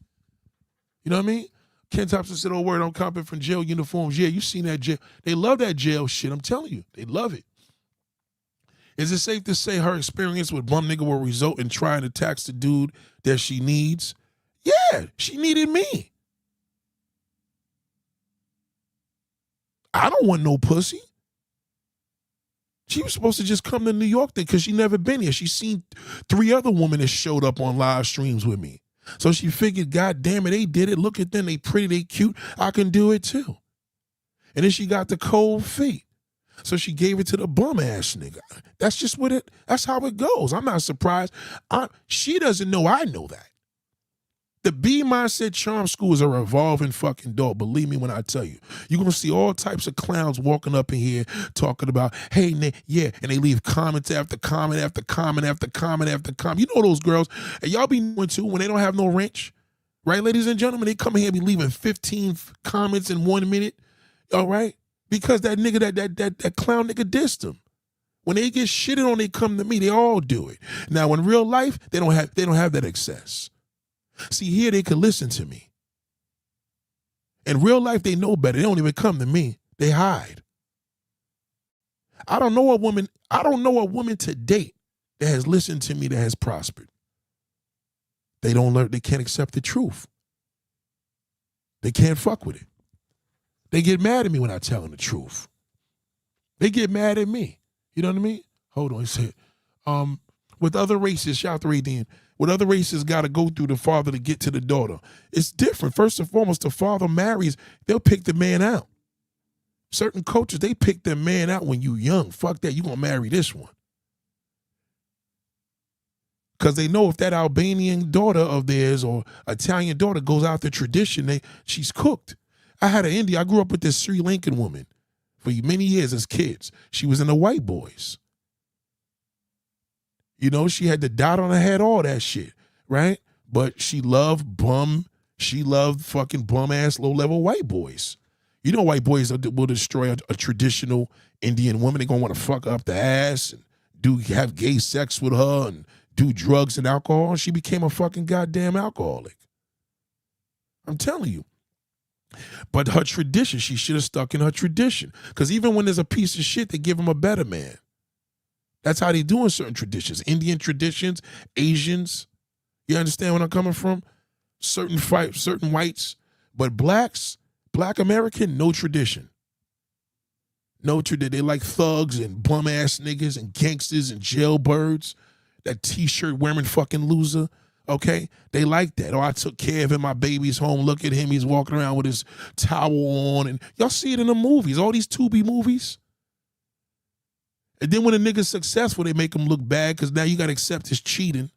You know what I mean? Ken Thompson said, oh, word, I'm comping from jail uniforms. Yeah, you seen that jail. They love that jail shit. I'm telling you. They love it. Is it safe to say her experience with bum nigga will result in trying to tax the dude that she needs? Yeah, she needed me. I don't want no pussy. She was supposed to just come to New York because she never been here. She seen 3 other women that showed up on live streams with me. So she figured, God damn it, they did it. Look at them. They pretty, they cute. I can do it too. And then she got the cold feet. So she gave it to the bum ass nigga. That's just that's how it goes. I'm not surprised. She doesn't know I know that. The B Mindset Charm School is a revolving fucking door. Believe me when I tell you. You're going to see all types of clowns walking up in here talking about, hey, yeah, and they leave comments after comment after comment after comment after comment. You know those girls. And y'all be knowing too when they don't have no wrench. Right, ladies and gentlemen? They come in here and be leaving 15 comments in 1 minute. All right? Because that nigga, that clown nigga dissed them. When they get shitted on, they come to me. They all do it. Now, in real life, they don't have that access. See, here they could listen to me. In real life, they know better. They don't even come to me. They hide. I don't know a woman to date that has listened to me that has prospered. They don't learn, they can't accept the truth. They can't fuck with it. They get mad at me when I tell them the truth. They get mad at me. You know what I mean? Hold on, he said, with other races, shout out to Ray Dean, with other races got to go through the father to get to the daughter. It's different. First and foremost, the father marries, they'll pick the man out. Certain cultures, they pick their man out when you young. Fuck that, you gonna marry this one. Because they know if that Albanian daughter of theirs or Italian daughter goes out the tradition, she's cooked. I grew up with this Sri Lankan woman for many years as kids. She was in the White Boys. You know, she had the dot on her head, all that shit, right? But she loved fucking bum-ass low-level white boys. You know white boys will destroy a traditional Indian woman. They're going to want to fuck up the ass and have gay sex with her and do drugs and alcohol. She became a fucking goddamn alcoholic. I'm telling you. But her tradition, she should have stuck in her tradition. Because even when there's a piece of shit, they give him a better man. That's how they do in certain traditions. Indian traditions, Asians. You understand where I'm coming from? Certain whites. But blacks, black American, no tradition. No tradition. They like thugs and bum-ass niggas and gangsters and jailbirds. That T-shirt wearing fucking loser. Okay? They like that. Oh, I took care of him. My baby's home. Look at him. He's walking around with his towel on. And y'all see it in the movies. All these Tubi movies. And then when a nigga's successful, they make him look bad because now you got to accept his cheating.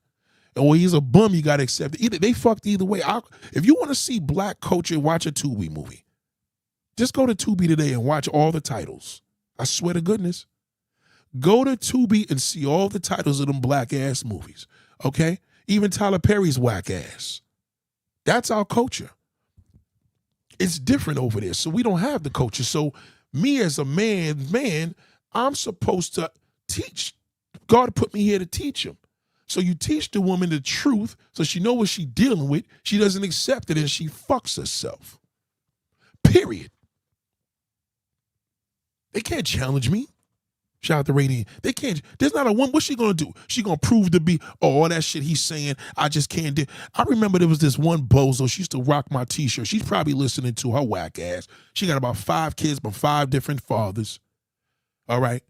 Or he's a bum, you got to accept it. They fucked either way. If you want to see black culture, watch a Tubi movie. Just go to Tubi today and watch all the titles. I swear to goodness. Go to Tubi and see all the titles of them black-ass movies, okay? Even Tyler Perry's whack ass. That's our culture. It's different over there, so we don't have the culture. So me as a man, I'm supposed to teach. God put me here to teach him. So you teach the woman the truth so she know what she's dealing with. She doesn't accept it and she fucks herself. Period. They can't challenge me. Shout out to Radiant. They can't. There's not a one. What's she going to do? She going to prove to be, oh, all that shit he's saying, I just can't do. I remember there was this one bozo. She used to rock my T-shirt. She's probably listening to her whack ass. She got about 5 kids from 5 different fathers. All right.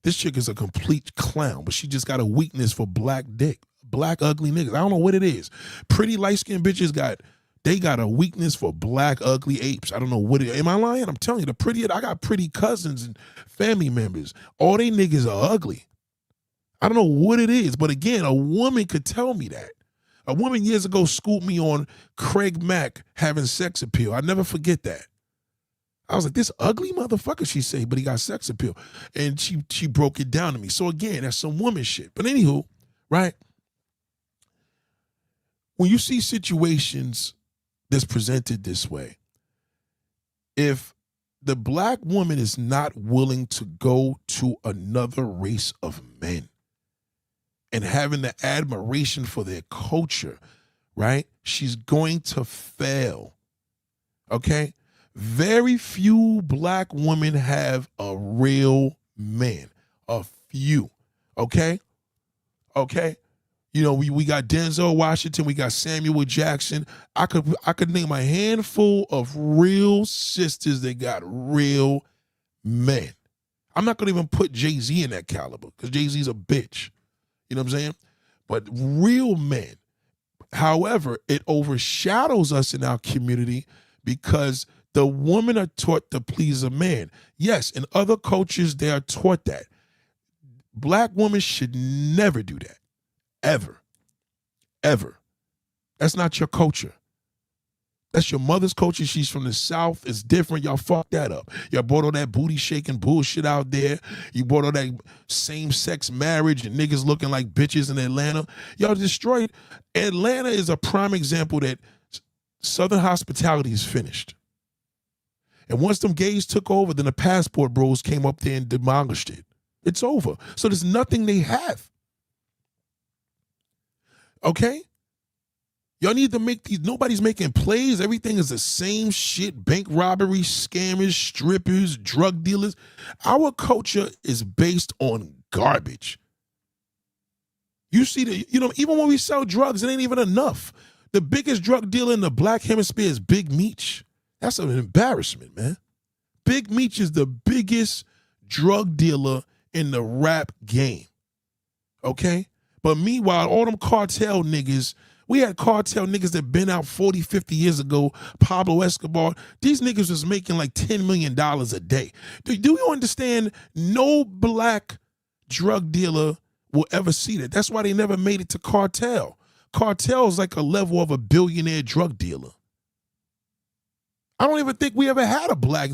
This chick is a complete clown, but she just got a weakness for black dick. Black ugly niggas. I don't know what it is. Pretty light-skinned bitches got a weakness for black ugly apes. I don't know what it is. Am I lying? I'm telling you, I got pretty cousins and family members. All they niggas are ugly. I don't know what it is, but again, a woman could tell me that. A woman years ago schooled me on Craig Mack having sex appeal. I never forget that. I was like, this ugly motherfucker, she said, but he got sex appeal. And she broke it down to me. So again, that's some woman shit. But anywho, right? When you see situations that's presented this way, if the black woman is not willing to go to another race of men and having the admiration for their culture, right? She's going to fail, okay? Very few black women have a real man. A few. Okay? Okay? You know, we got Denzel Washington, we got Samuel Jackson. I could name a handful of real sisters that got real men. I'm not gonna even put Jay-Z in that caliber, because Jay-Z's a bitch. You know what I'm saying? But real men. However, it overshadows us in our community because the women are taught to please a man. Yes, in other cultures, they are taught that. Black women should never do that. Ever. Ever. That's not your culture. That's your mother's culture. She's from the South. It's different. Y'all fucked that up. Y'all brought all that booty shaking bullshit out there. You brought all that same-sex marriage and niggas looking like bitches in Atlanta. Y'all destroyed. Atlanta is a prime example that Southern hospitality is finished. And once them gays took over, then the passport bros came up there and demolished it. It's over. So there's nothing they have. Okay? Y'all need to make these, nobody's making plays. Everything is the same shit. Bank robbery, scammers, strippers, drug dealers. Our culture is based on garbage. You see, even when we sell drugs, it ain't even enough. The biggest drug dealer in the black hemisphere is Big Meech. That's an embarrassment, man. Big Meech is the biggest drug dealer in the rap game. Okay? But meanwhile, all them cartel niggas, we had cartel niggas that been out 40, 50 years ago, Pablo Escobar. These niggas was making like $10 million a day. Do you understand? No black drug dealer will ever see that. That's why they never made it to cartel. Cartel is like a level of a billionaire drug dealer. I don't even think we ever had a black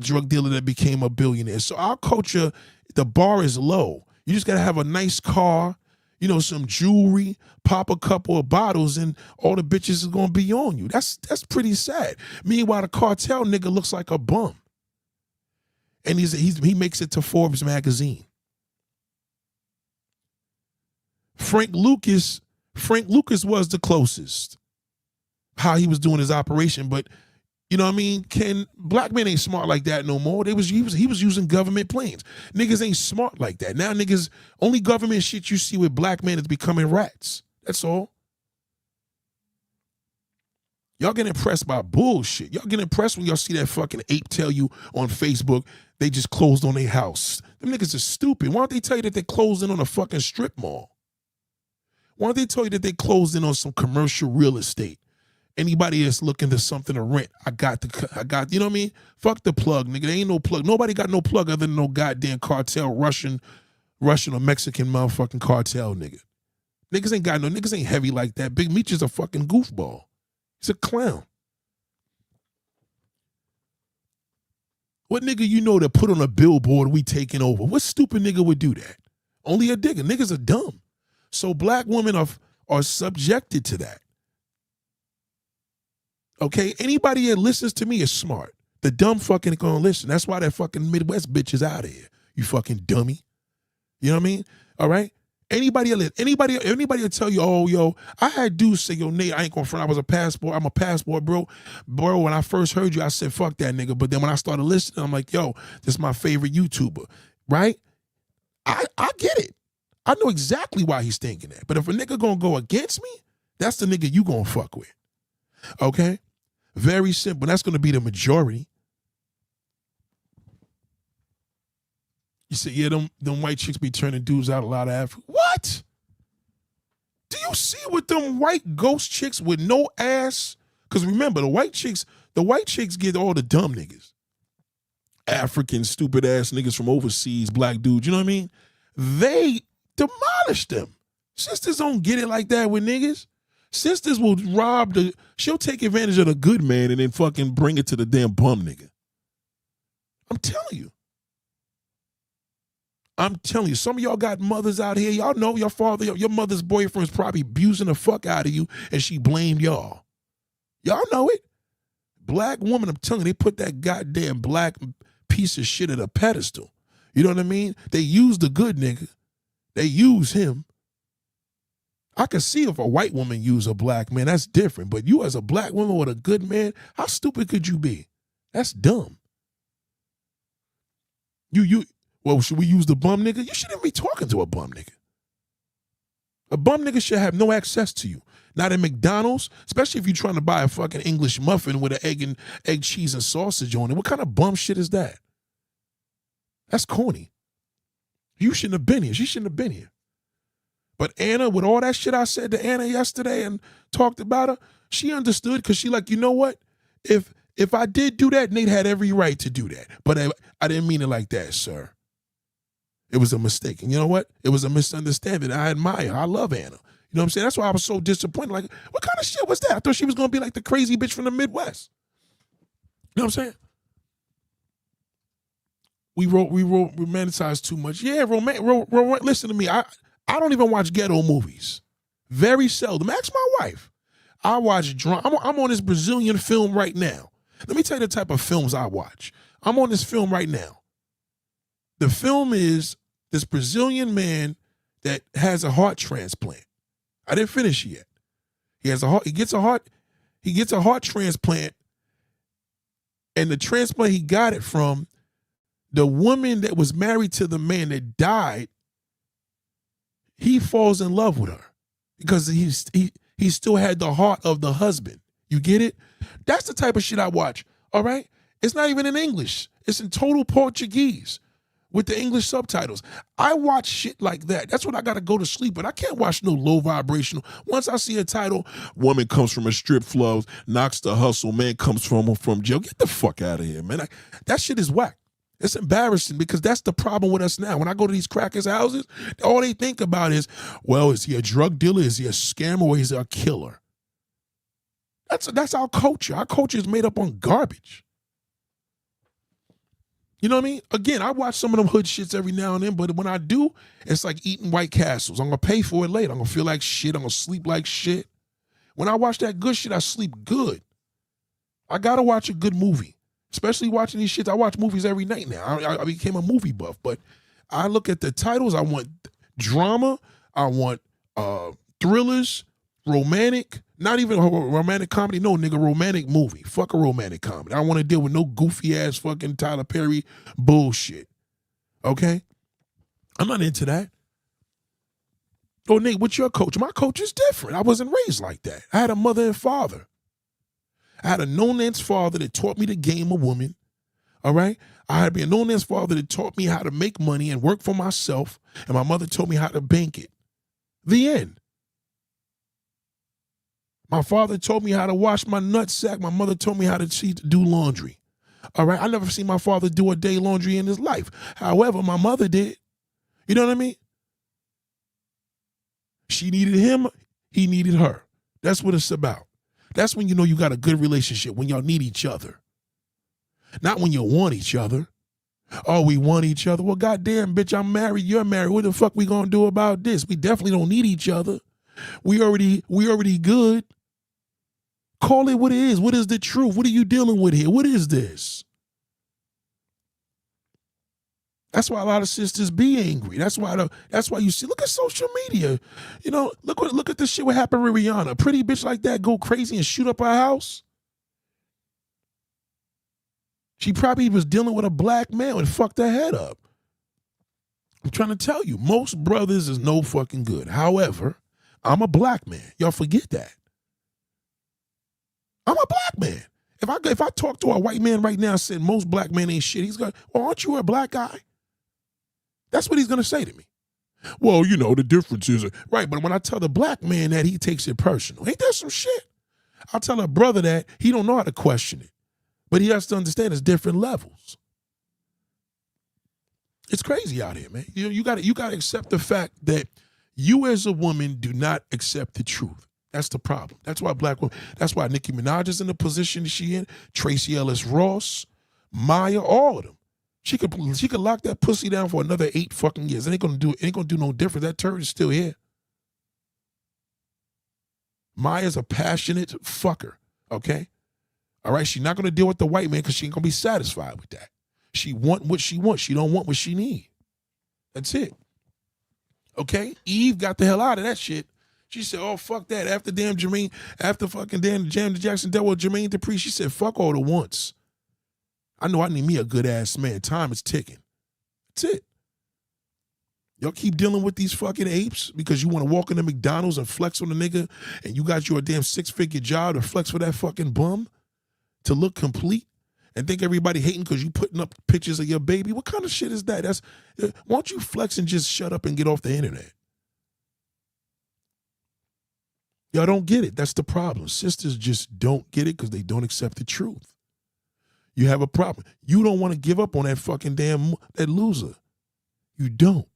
drug dealer that became a billionaire. So our culture, the bar is low. You just gotta have a nice car, some jewelry, pop a couple of bottles, and all the bitches is gonna be on you. That's pretty sad. Meanwhile, the cartel nigga looks like a bum, and he makes it to Forbes magazine. Frank Lucas was the closest. How he was doing his operation, but you know what I mean? Black men ain't smart like that no more. He was using government planes. Niggas ain't smart like that. Now niggas, only government shit you see with black men is becoming rats. That's all. Y'all get impressed by bullshit. Y'all get impressed when y'all see that fucking ape tell you on Facebook they just closed on their house. Them niggas are stupid. Why don't they tell you that they closed in on a fucking strip mall? Why don't they tell you that they closed in on some commercial real estate? Anybody that's looking for something to rent, I got, you know what I mean? Fuck the plug, nigga. There ain't no plug. Nobody got no plug other than no goddamn cartel, Russian or Mexican motherfucking cartel, nigga. Niggas ain't heavy like that. Big Meech is a fucking goofball. He's a clown. What nigga you know that put on a billboard, we taking over? What stupid nigga would do that? Only a digger. Niggas are dumb. So black women are subjected to that. Okay? Anybody that listens to me is smart. The dumb fucking gonna listen. That's why that fucking Midwest bitch is out of here. You fucking dummy. You know what I mean? All right? Anybody will tell you, oh, yo, I had dudes say, yo, Nate, I ain't gonna front. I'm a passport, bro. Bro, when I first heard you, I said, fuck that nigga. But then when I started listening, I'm like, yo, this is my favorite YouTuber, right? I get it. I know exactly why he's thinking that. But if a nigga gonna go against me, that's the nigga you gonna fuck with. Okay? Very simple. That's gonna be the majority. You say, yeah, them white chicks be turning dudes out a lot of Africa. What? Do you see what them white ghost chicks with no ass? Because remember, the white chicks get all the dumb niggas. African stupid ass niggas from overseas, black dudes, you know what I mean? They demolish them. Sisters don't get it like that with niggas. Sisters will she'll take advantage of the good man and then fucking bring it to the damn bum nigga. I'm telling you. Some of y'all got mothers out here. Y'all know your father, your mother's boyfriend's probably abusing the fuck out of you, and she blamed y'all. Y'all know it. Black woman, I'm telling you, they put that goddamn black piece of shit at a pedestal. You know what I mean? They use the good nigga. They use him. I can see if a white woman use a black man, that's different. But you as a black woman with a good man, how stupid could you be? That's dumb. Well, should we use the bum nigga? You shouldn't be talking to a bum nigga. A bum nigga should have no access to you. Not at McDonald's, especially if you're trying to buy a fucking English muffin with an egg, cheese, and sausage on it. What kind of bum shit is that? That's corny. You shouldn't have been here. She shouldn't have been here. But Anna, with all that shit I said to Anna yesterday and talked about her, she understood because she like, you know what? If I did do that, Nate had every right to do that. But I didn't mean it like that, sir. It was a mistake. And you know what? It was a misunderstanding. I admire her. I love Anna. You know what I'm saying? That's why I was so disappointed. Like, what kind of shit was that? I thought she was going to be like the crazy bitch from the Midwest. You know what I'm saying? We romanticize too much. Yeah, listen to me. I don't even watch ghetto movies. Very seldom. Ask my wife. I watch drama. I'm on this Brazilian film right now. Let me tell you the type of films I watch. I'm on this film right now. The film is this Brazilian man that has a heart transplant. I didn't finish it yet. He gets a heart transplant, and the transplant he got it from, the woman that was married to the man that died, he falls in love with her because he still had the heart of the husband. You get it? That's the type of shit I watch. All right? It's not even in English. It's in total Portuguese with the English subtitles. I watch shit like that. That's when I got to go to sleep, but I can't watch no low vibrational. Once I see a title, woman comes from a strip club, knocks the hustle, man comes from jail. Get the fuck out of here, man. That shit is whack. It's embarrassing because that's the problem with us now. When I go to these crackers' houses, all they think about is, well, is he a drug dealer? Is he a scammer? Or is he a killer? That's our culture. Our culture is made up on garbage. You know what I mean? Again, I watch some of them hood shits every now and then, but when I do, it's like eating White Castles. I'm going to pay for it later. I'm going to feel like shit. I'm going to sleep like shit. When I watch that good shit, I sleep good. I got to watch a good movie. Especially watching these shits. I watch movies every night now. I became a movie buff, but I look at the titles. I want drama. I want thrillers, romantic, not even a romantic comedy. No, nigga, romantic movie. Fuck a romantic comedy. I don't want to deal with no goofy ass fucking Tyler Perry bullshit. Okay? I'm not into that. Oh, Nate, what's your coach? My coach is different. I wasn't raised like that. I had a mother and father. I had a no-nonsense father that taught me the game of woman, all right? I had a no-nonsense father that taught me how to make money and work for myself, and my mother told me how to bank it. The end. My father told me how to wash my nutsack. My mother told me how to do laundry. All right. I never seen my father do a day laundry in his life. However, my mother did. You know what I mean? She needed him. He needed her. That's what it's about. That's when you know you got a good relationship, when y'all need each other. Not when you want each other. Oh, we want each other. Well, goddamn, bitch, I'm married. You're married. What the fuck we gonna do about this? We definitely don't need each other. We already good. Call it what it is. What is the truth? What are you dealing with here? What is this? That's why a lot of sisters be angry. That's why you see. Look at social media. You know, look at this shit. What happened with Rihanna? A pretty bitch like that go crazy and shoot up her house. She probably was dealing with a black man and fucked her head up. I'm trying to tell you, most brothers is no fucking good. However, I'm a black man. Y'all forget that. I'm a black man. If I talk to a white man right now and said most black men ain't shit, he's going, well, aren't you a black guy? That's what he's going to say to me. Well, you know, the difference is, right, but when I tell the black man that, he takes it personal. Ain't that some shit? I'll tell a brother that he don't know how to question it, but he has to understand it's different levels. It's crazy out here, man. You got to accept the fact that you as a woman do not accept the truth. That's the problem. That's why that's why Nicki Minaj is in the position that she in, Tracy Ellis Ross, Maya, all of them. She could lock that pussy down for another 8 fucking years. It ain't gonna do no difference. That turd is still here. Maya's a passionate fucker, okay? All right, she's not gonna deal with the white man because she ain't gonna be satisfied with that. She want what she wants. She don't want what she need. That's it. Okay? Eve got the hell out of that shit. She said, oh, fuck that. After fucking Janet Jackson dealt with Jermaine Dupri, she said, fuck all the once. I know I need me a good ass man. Time is ticking. That's it. Y'all keep dealing with these fucking apes because you want to walk into McDonald's and flex on the nigga and you got your damn 6-figure job to flex for that fucking bum to look complete and think everybody hating because you putting up pictures of your baby. What kind of shit is that? Why don't you flex and just shut up and get off the internet? Y'all don't get it. That's the problem. Sisters just don't get it because they don't accept the truth. You have a problem. You don't want to give up on that fucking that loser. You don't.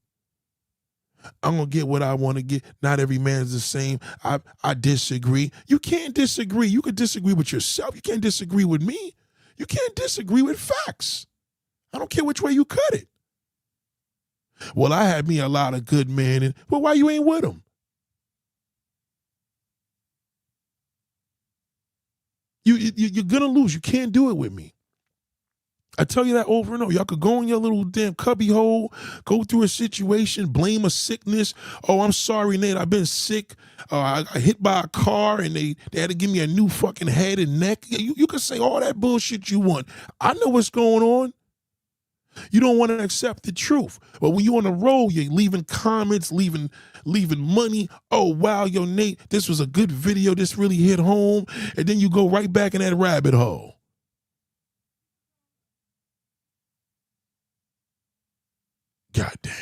I'm going to get what I want to get. Not every man's the same. I disagree. You can't disagree. You can disagree with yourself. You can't disagree with me. You can't disagree with facts. I don't care which way you cut it. Well, I had me a lot of good men. And well, why you ain't with them? You're going to lose. You can't do it with me. I tell you that over and over. Y'all could go in your little damn cubby hole, go through a situation, blame a sickness. Oh, I'm sorry, Nate, I've been sick. I got hit by a car and they had to give me a new fucking head and neck. You can say all that bullshit you want. I know what's going on. You don't want to accept the truth. But when you're on the road, you're leaving comments, leaving money. Oh, wow, yo, Nate, this was a good video. This really hit home. And then you go right back in that rabbit hole. Goddamn.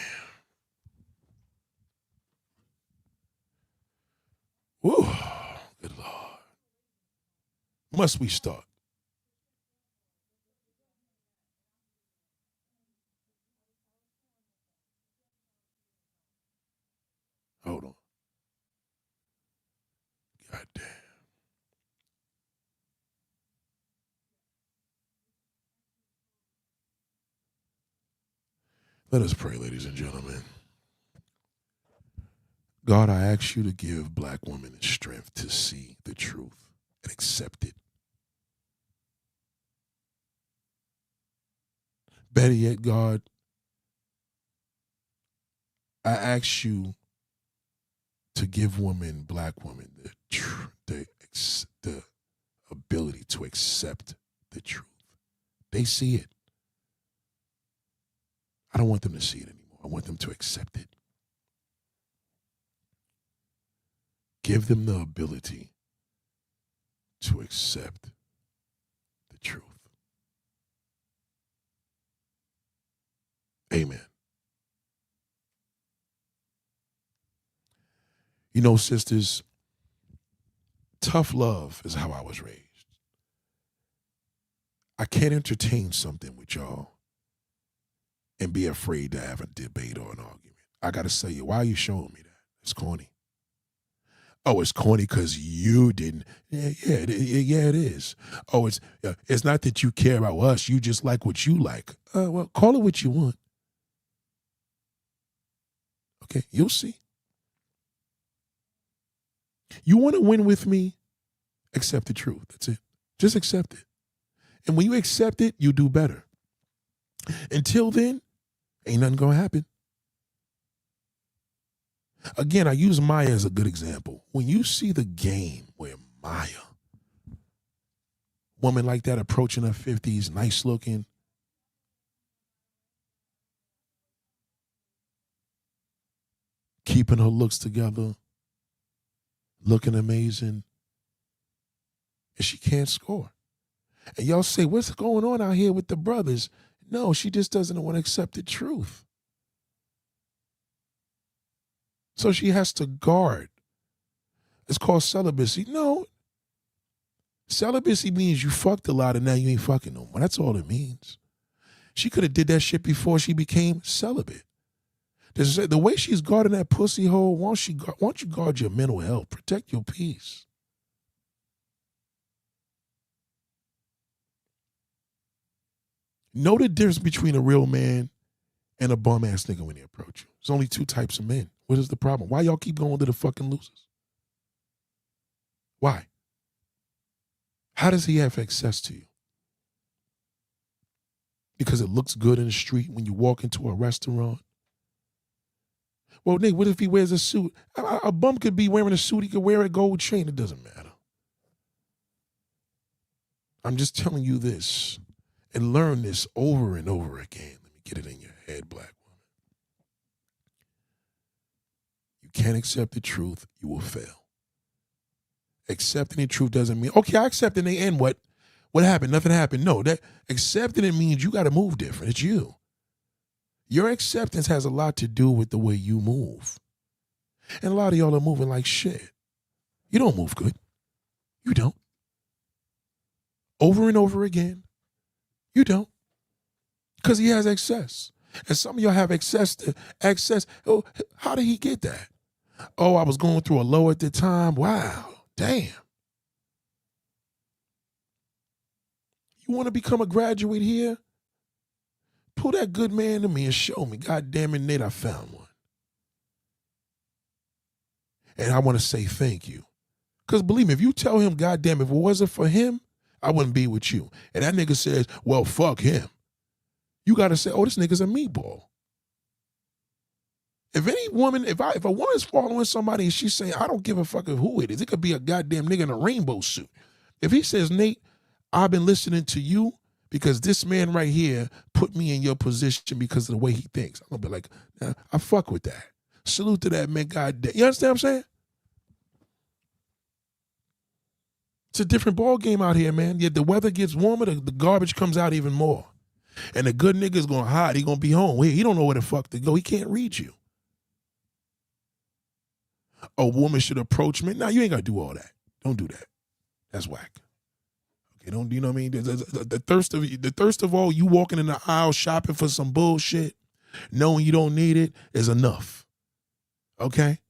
Woo. Good Lord. Must we start? Hold on. Goddamn. Let us pray, ladies and gentlemen. God, I ask you to give black women the strength to see the truth and accept it. Better yet, God, I ask you to give women, black women, the ability to accept the truth. They see it. I don't want them to see it anymore. I want them to accept it. Give them the ability to accept the truth. Amen. You know, sisters, Tough love is how I was raised. I can't entertain something with y'all and be afraid to have a debate or an argument. I got to say, why are you showing me that? It's corny. Oh, it's corny because you didn't. Yeah, it is. Oh, it's not that you care about us. You just like what you like. Well, call it what you want. Okay, you'll see. You want to win with me? Accept the truth. That's it. Just accept it. And when you accept it, you do better. Until then, ain't nothing going to happen. Again, I use Maya as a good example. When you see the game where Maya, woman like that approaching her 50s, nice looking, keeping her looks together, looking amazing, and she can't score. And y'all say, what's going on out here with the brothers? No, she just doesn't want to accept the truth. So she has to guard. It's called celibacy. No. Celibacy means you fucked a lot and now you ain't fucking no more. That's all it means. She could have did that shit before she became celibate. The way she's guarding that pussy hole, why don't you guard your mental health? Protect your peace. Know the difference between a real man and a bum-ass nigga when they approach you. There's only two types of men. What is the problem? Why y'all keep going to the fucking losers? Why? How does he have access to you? Because it looks good in the street when you walk into a restaurant? Well, Nick, what if he wears a suit? A bum could be wearing a suit. He could wear a gold chain. It doesn't matter. I'm just telling you this. And learn this over and over again. Let me get it in your head, black woman. You can't accept the truth, you will fail. Accepting the truth doesn't mean, okay, I accept it, and what? What happened? Nothing happened. No, that accepting it means you got to move different. It's you. Your acceptance has a lot to do with the way you move. And a lot of y'all are moving like shit. You don't move good. You don't. Over and over again. You don't. Because he has access. And some of y'all have access. Oh, how did he get that? Oh, I was going through a low at the time. Wow. Damn. You want to become a graduate here? Pull that good man to me and show me. God damn it, Nate, I found one. And I want to say thank you. Because believe me, if you tell him, God damn, if it wasn't for him, I wouldn't be with you. And that nigga says, well, fuck him. You got to say, oh, this nigga's a meatball. If a woman's following somebody and she's saying, I don't give a fuck who it is. It could be a goddamn nigga in a rainbow suit. If he says, Nate, I've been listening to you because this man right here put me in your position because of the way he thinks. I'm going to be like, nah, I fuck with that. Salute to that man, goddamn. You understand what I'm saying? It's a different ball game out here, man. Yet the weather gets warmer, the garbage comes out even more. And the good nigga's going to hide. He going to be home. He don't know where the fuck to go. He can't read you. A woman should approach me. No, you ain't got to do all that. Don't do that. That's whack. Okay, don't, you know what I mean? The thirst of all you walking in the aisle shopping for some bullshit, knowing you don't need it, is enough. Okay?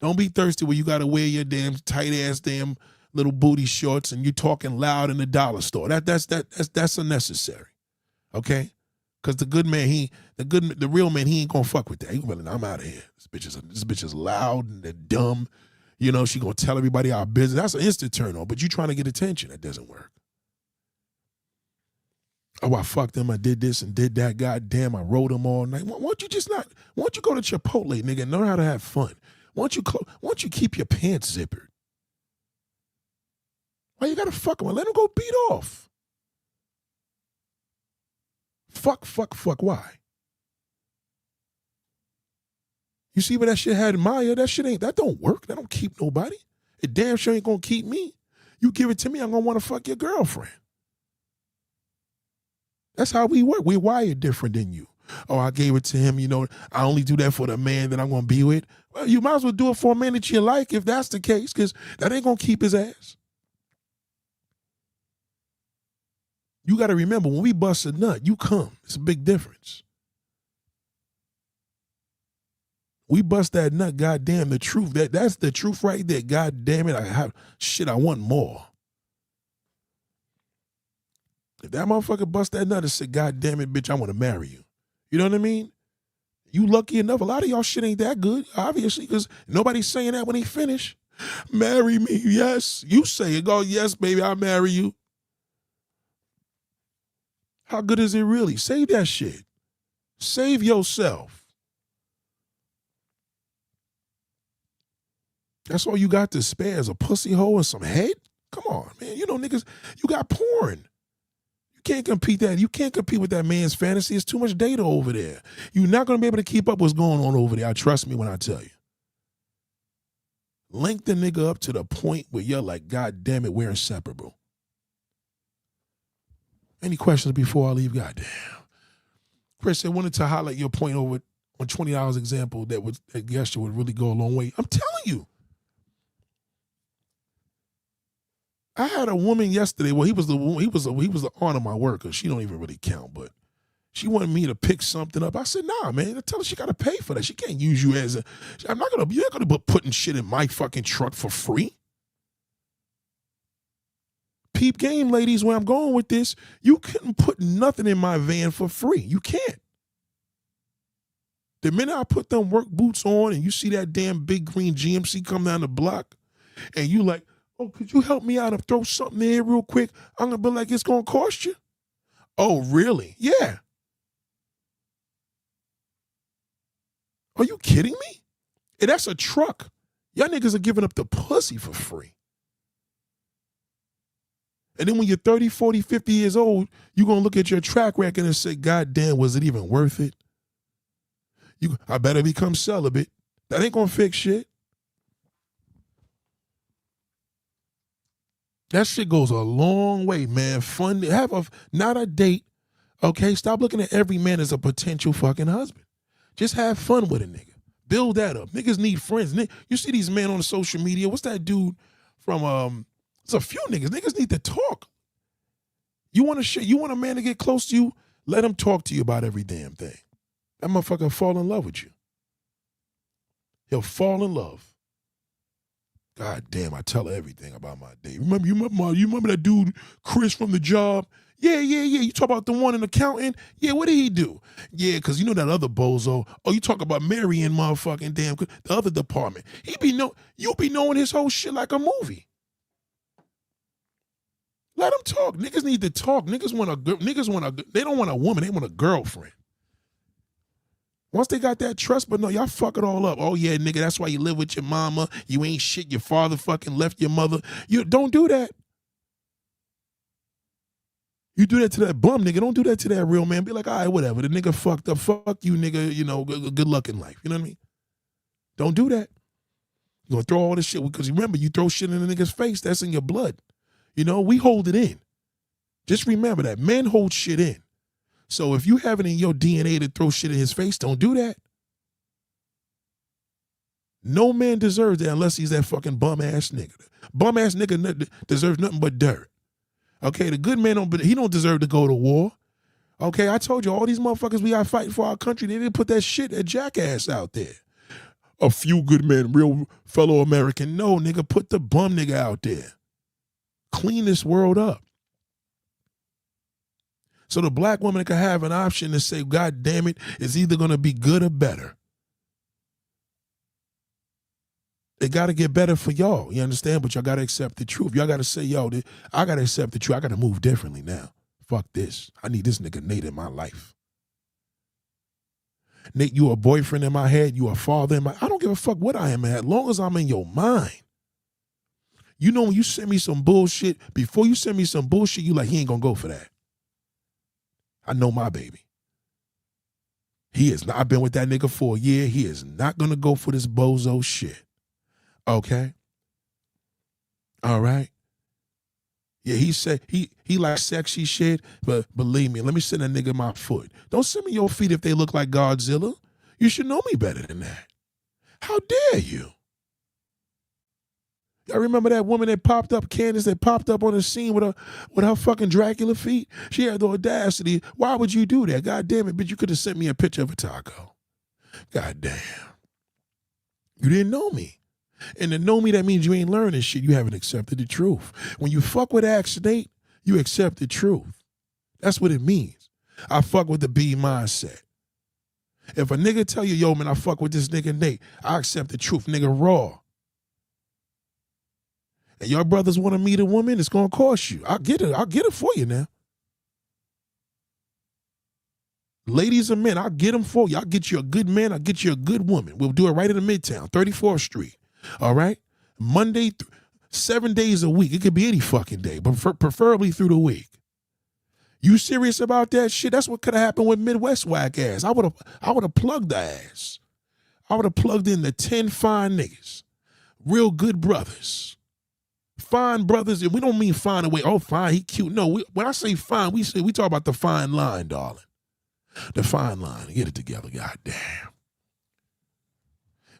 Don't be thirsty where you got to wear your damn tight-ass damn little booty shorts and you talking loud in the dollar store. That's unnecessary. Okay? Because the good man, the real man, he ain't gonna fuck with that. He gonna be like, I'm out of here. This bitch is loud and dumb. You know, she gonna tell everybody our business. That's an instant turn on. But you trying to get attention, that doesn't work. Oh, I fucked him. I did this and did that. Goddamn, I rode him all night. Why don't you go to Chipotle, nigga, and learn how to have fun? Why don't you keep your pants zippered? Why you gotta fuck him? Let him go beat off. Fuck, why? You see what that shit had in Maya? That don't work. That don't keep nobody. It damn sure ain't gonna keep me. You give it to me, I'm gonna wanna fuck your girlfriend. That's how we work. We wired different than you. Oh, I gave it to him, I only do that for the man that I'm going to be with. Well, you might as well do it for a man that you like if that's the case, because that ain't going to keep his ass. You got to remember, when we bust a nut, you come. It's a big difference. We bust that nut, goddamn, the truth. That's the truth right there. God damn it, I want more. If that motherfucker bust that nut and said, God damn it, bitch, I want to marry you. You know what I mean? You lucky enough. A lot of y'all shit ain't that good, obviously, because nobody's saying that when they finish. Marry me, yes. You say it. Go, yes, baby, I'll marry you. How good is it really? Save that shit. Save yourself. That's all you got to spare is a pussy hole and some head? Come on, man. Niggas, you got porn. You can't compete that. You can't compete with that man's fantasy. It's too much data over there. You're not going to be able to keep up what's going on over there. Trust me when I tell you. Link the nigga up to the point where you're like, God damn it, we're inseparable. Any questions before I leave? Goddamn. Chris, I wanted to highlight your point over on $20 example that gesture would really go a long way. I'm telling you. I had a woman yesterday. Well, he was the honor my worker. She don't even really count, but she wanted me to pick something up. I said, nah, man. Tell her she got to pay for that. She can't use you as you're not gonna be putting shit in my fucking truck for free. Peep game, ladies, where I'm going with this, you couldn't put nothing in my van for free. You can't. The minute I put them work boots on and you see that damn big green GMC come down the block and you like, oh, could you help me out and throw something in here real quick? I'm going to be like, it's going to cost you? Oh, really? Yeah. Are you kidding me? And that's a truck. Y'all niggas are giving up the pussy for free. And then when you're 30, 40, 50 years old, you're going to look at your track record and say, God damn, was it even worth it? I better become celibate. That ain't going to fix shit. That shit goes a long way, man. Fun. Not a date, okay? Stop looking at every man as a potential fucking husband. Just have fun with a nigga. Build that up. Niggas need friends. You see these men on social media. What's that dude from, there's a few niggas. Niggas need to talk. You want a man to get close to you? Let him talk to you about every damn thing. That motherfucker will fall in love with you. He'll fall in love. God damn, I tell her everything about my day. You remember that dude, Chris from the job? Yeah. You talk about the one in accounting? Yeah, what did he do? Yeah, because you know that other bozo. Oh, you talk about Marion motherfucking damn, the other department. You'll be knowing his whole shit like a movie. Let them talk. Niggas need to talk. They don't want a woman, they want a girlfriend. Once they got that trust, but no, y'all fuck it all up. Oh yeah, nigga, that's why you live with your mama. You ain't shit. Your father fucking left your mother. You don't do that. You do that to that bum nigga. Don't do that to that real man. Be like, all right, whatever. The nigga fucked up. Fuck you, nigga. Good luck in life. You know what I mean? Don't do that. You're gonna throw all this shit because remember, you throw shit in a nigga's face. That's in your blood. We hold it in. Just remember that men hold shit in. So if you have it in your DNA to throw shit in his face, don't do that. No man deserves that unless he's that fucking bum-ass nigga. Bum-ass nigga deserves nothing but dirt. Okay, the good man he don't deserve to go to war. Okay, I told you, all these motherfuckers we got fighting for our country, they didn't put that shit, that jackass out there. A few good men, real fellow American. No, nigga, put the bum nigga out there. Clean this world up. So the black woman can have an option to say, God damn it, it's either going to be good or better. It got to get better for y'all, you understand? But y'all got to accept the truth. Y'all got to say, yo, I got to accept the truth. I got to move differently now. Fuck this. I need this nigga Nate in my life. Nate, you a boyfriend in my head. You a father in my... I don't give a fuck what I am at, as long as I'm in your mind. You know when you send me some bullshit, before you send me some bullshit, you like, he ain't going to go for that. I know my baby. He is not. I've been with that nigga for a year. He is not going to go for this bozo shit. Okay? All right? Yeah, he said he like sexy shit, but believe me, let me send a nigga my foot. Don't send me your feet if they look like Godzilla. You should know me better than that. How dare you? I remember that woman that popped up, Candace, that popped up on the scene with her fucking Dracula feet. She had the audacity. Why would you do that? God damn it, bitch, you could have sent me a picture of a taco. God damn. You didn't know me. And to know me, that means you ain't learning shit. You haven't accepted the truth. When you fuck with Axe Nate, you accept the truth. That's what it means. I fuck with the B mindset. If a nigga tell you, yo, man, I fuck with this nigga Nate, I accept the truth, nigga, raw. And your brothers want to meet a woman, it's going to cost you. I'll get it for you now. Ladies and men, I'll get them for you. I'll get you a good man, I'll get you a good woman. We'll do it right in the Midtown, 34th Street. All right? Monday, 7 days a week. It could be any fucking day, but preferably through the week. You serious about that shit? That's what could have happened with Midwest whack ass. I would have plugged the ass. I would have plugged in the 10 fine niggas. Real good brothers. Fine brothers, and we don't mean fine away. Oh, fine, he cute. No, when I say fine, we talk about the fine line, darling. The fine line. Get it together, goddamn.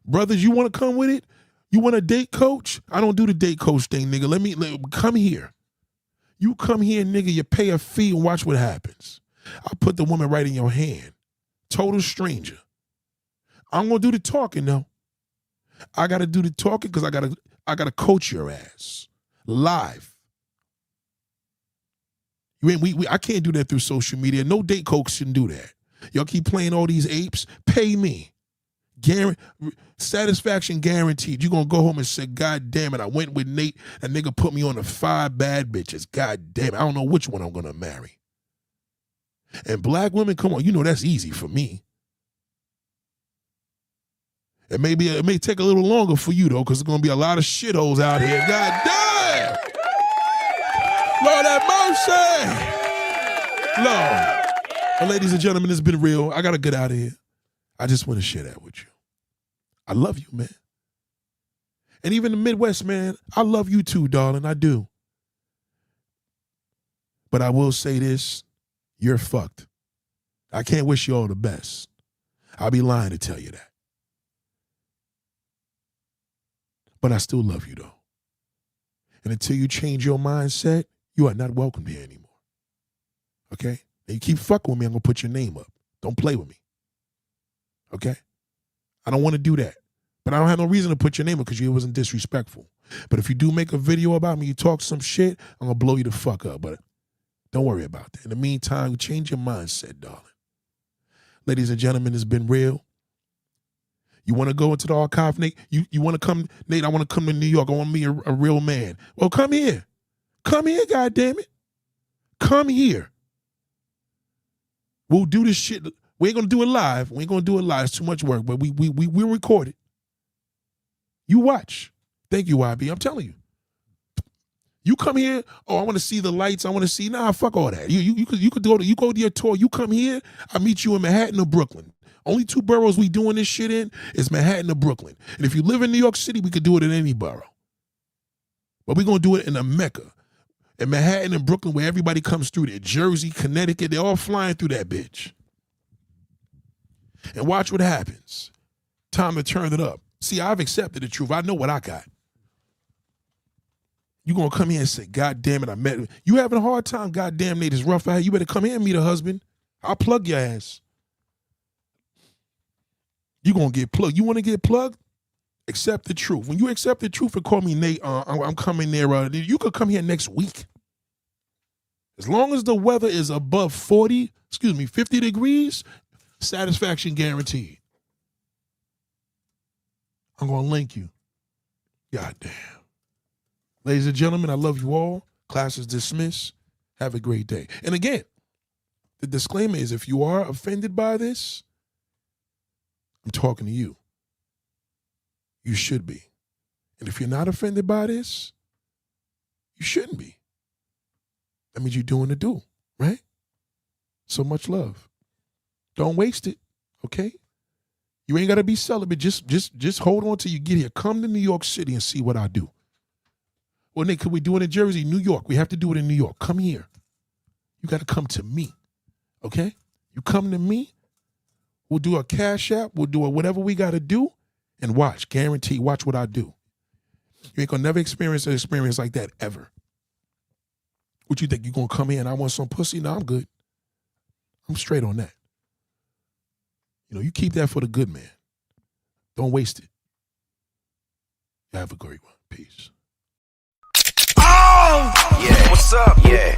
Brothers, you want to come with it? You want a date coach? I don't do the date coach thing, nigga. Come here. You come here, nigga, you pay a fee and watch what happens. I'll put the woman right in your hand. Total stranger. I'm going to do the talking, though. I got to do the talking because I gotta coach your ass. Live. I can't do that through social media. No date coach can do that. Y'all keep playing all these apes. Pay me. Satisfaction guaranteed. You're going to go home and say, God damn it, I went with Nate. That nigga put me on the 5 bad bitches. God damn it, I don't know which one I'm going to marry. And black women, come on, you know that's easy for me. And maybe it may take a little longer for you, though, because there's going to be a lot of shitholes out here. God damn! Lord have mercy! Lord. Well, ladies and gentlemen, it's been real. I got to get out of here. I just want to share that with you. I love you, man. And even the Midwest, man, I love you too, darling. I do. But I will say this, you're fucked. I can't wish you all the best. I'll be lying to tell you that. But I still love you, though. And until you change your mindset, you are not welcome here anymore. Okay? And you keep fucking with me, I'm going to put your name up. Don't play with me. Okay? I don't want to do that. But I don't have no reason to put your name up because you wasn't disrespectful. But if you do make a video about me, you talk some shit, I'm going to blow you the fuck up. But don't worry about that. In the meantime, change your mindset, darling. Ladies and gentlemen, it's been real. You want to go into the archive, Nate? You want to come, Nate, I want to come to New York. I want to be a real man. Well, come here. Come here, goddammit. Come here. We'll do this shit. We ain't going to do it live. We ain't going to do it live. It's too much work, but we'll record it. You watch. Thank you, YB. I'm telling you. You come here, oh, I want to see the lights. I want to see, nah, fuck all that. You could go to your tour. You come here, I meet you in Manhattan or Brooklyn. Only 2 boroughs we doing this shit in is Manhattan or Brooklyn. And if you live in New York City, we could do it in any borough. But we're going to do it in a Mecca. In Manhattan and Brooklyn, where everybody comes through there. Jersey, Connecticut, they're all flying through that bitch. And watch what happens. Time to turn it up. See, I've accepted the truth. I know what I got. You gonna come here and say, God damn it, I met him. You having a hard time, God damn Nate, it's rough out here. You better come here and meet a husband. I'll plug your ass. You gonna get plugged. You wanna get plugged? Accept the truth. When you accept the truth and call me Nate, I'm coming there. You could come here next week. As long as the weather is above 50 degrees, satisfaction guaranteed. I'm going to link you. God damn. Ladies and gentlemen, I love you all. Class is dismissed. Have a great day. And again, the disclaimer is if you are offended by this, I'm talking to you. You should be. And if you're not offended by this, you shouldn't be. That means you're doing the do, right? So much love. Don't waste it, okay? You ain't got to be celibate. Just hold on till you get here. Come to New York City and see what I do. Well, Nick, could we do it in Jersey, New York? We have to do it in New York. Come here. You got to come to me, okay? You come to me. We'll do a Cash App. We'll do whatever we got to do, and watch. Guarantee. Watch what I do. You ain't gonna never experience an experience like that ever. What you think? You gonna come here and I want some pussy? No, I'm good. I'm straight on that. You know, you keep that for the good man. Don't waste it. You have a great one. Peace. Oh! Yeah, what's up? Yeah.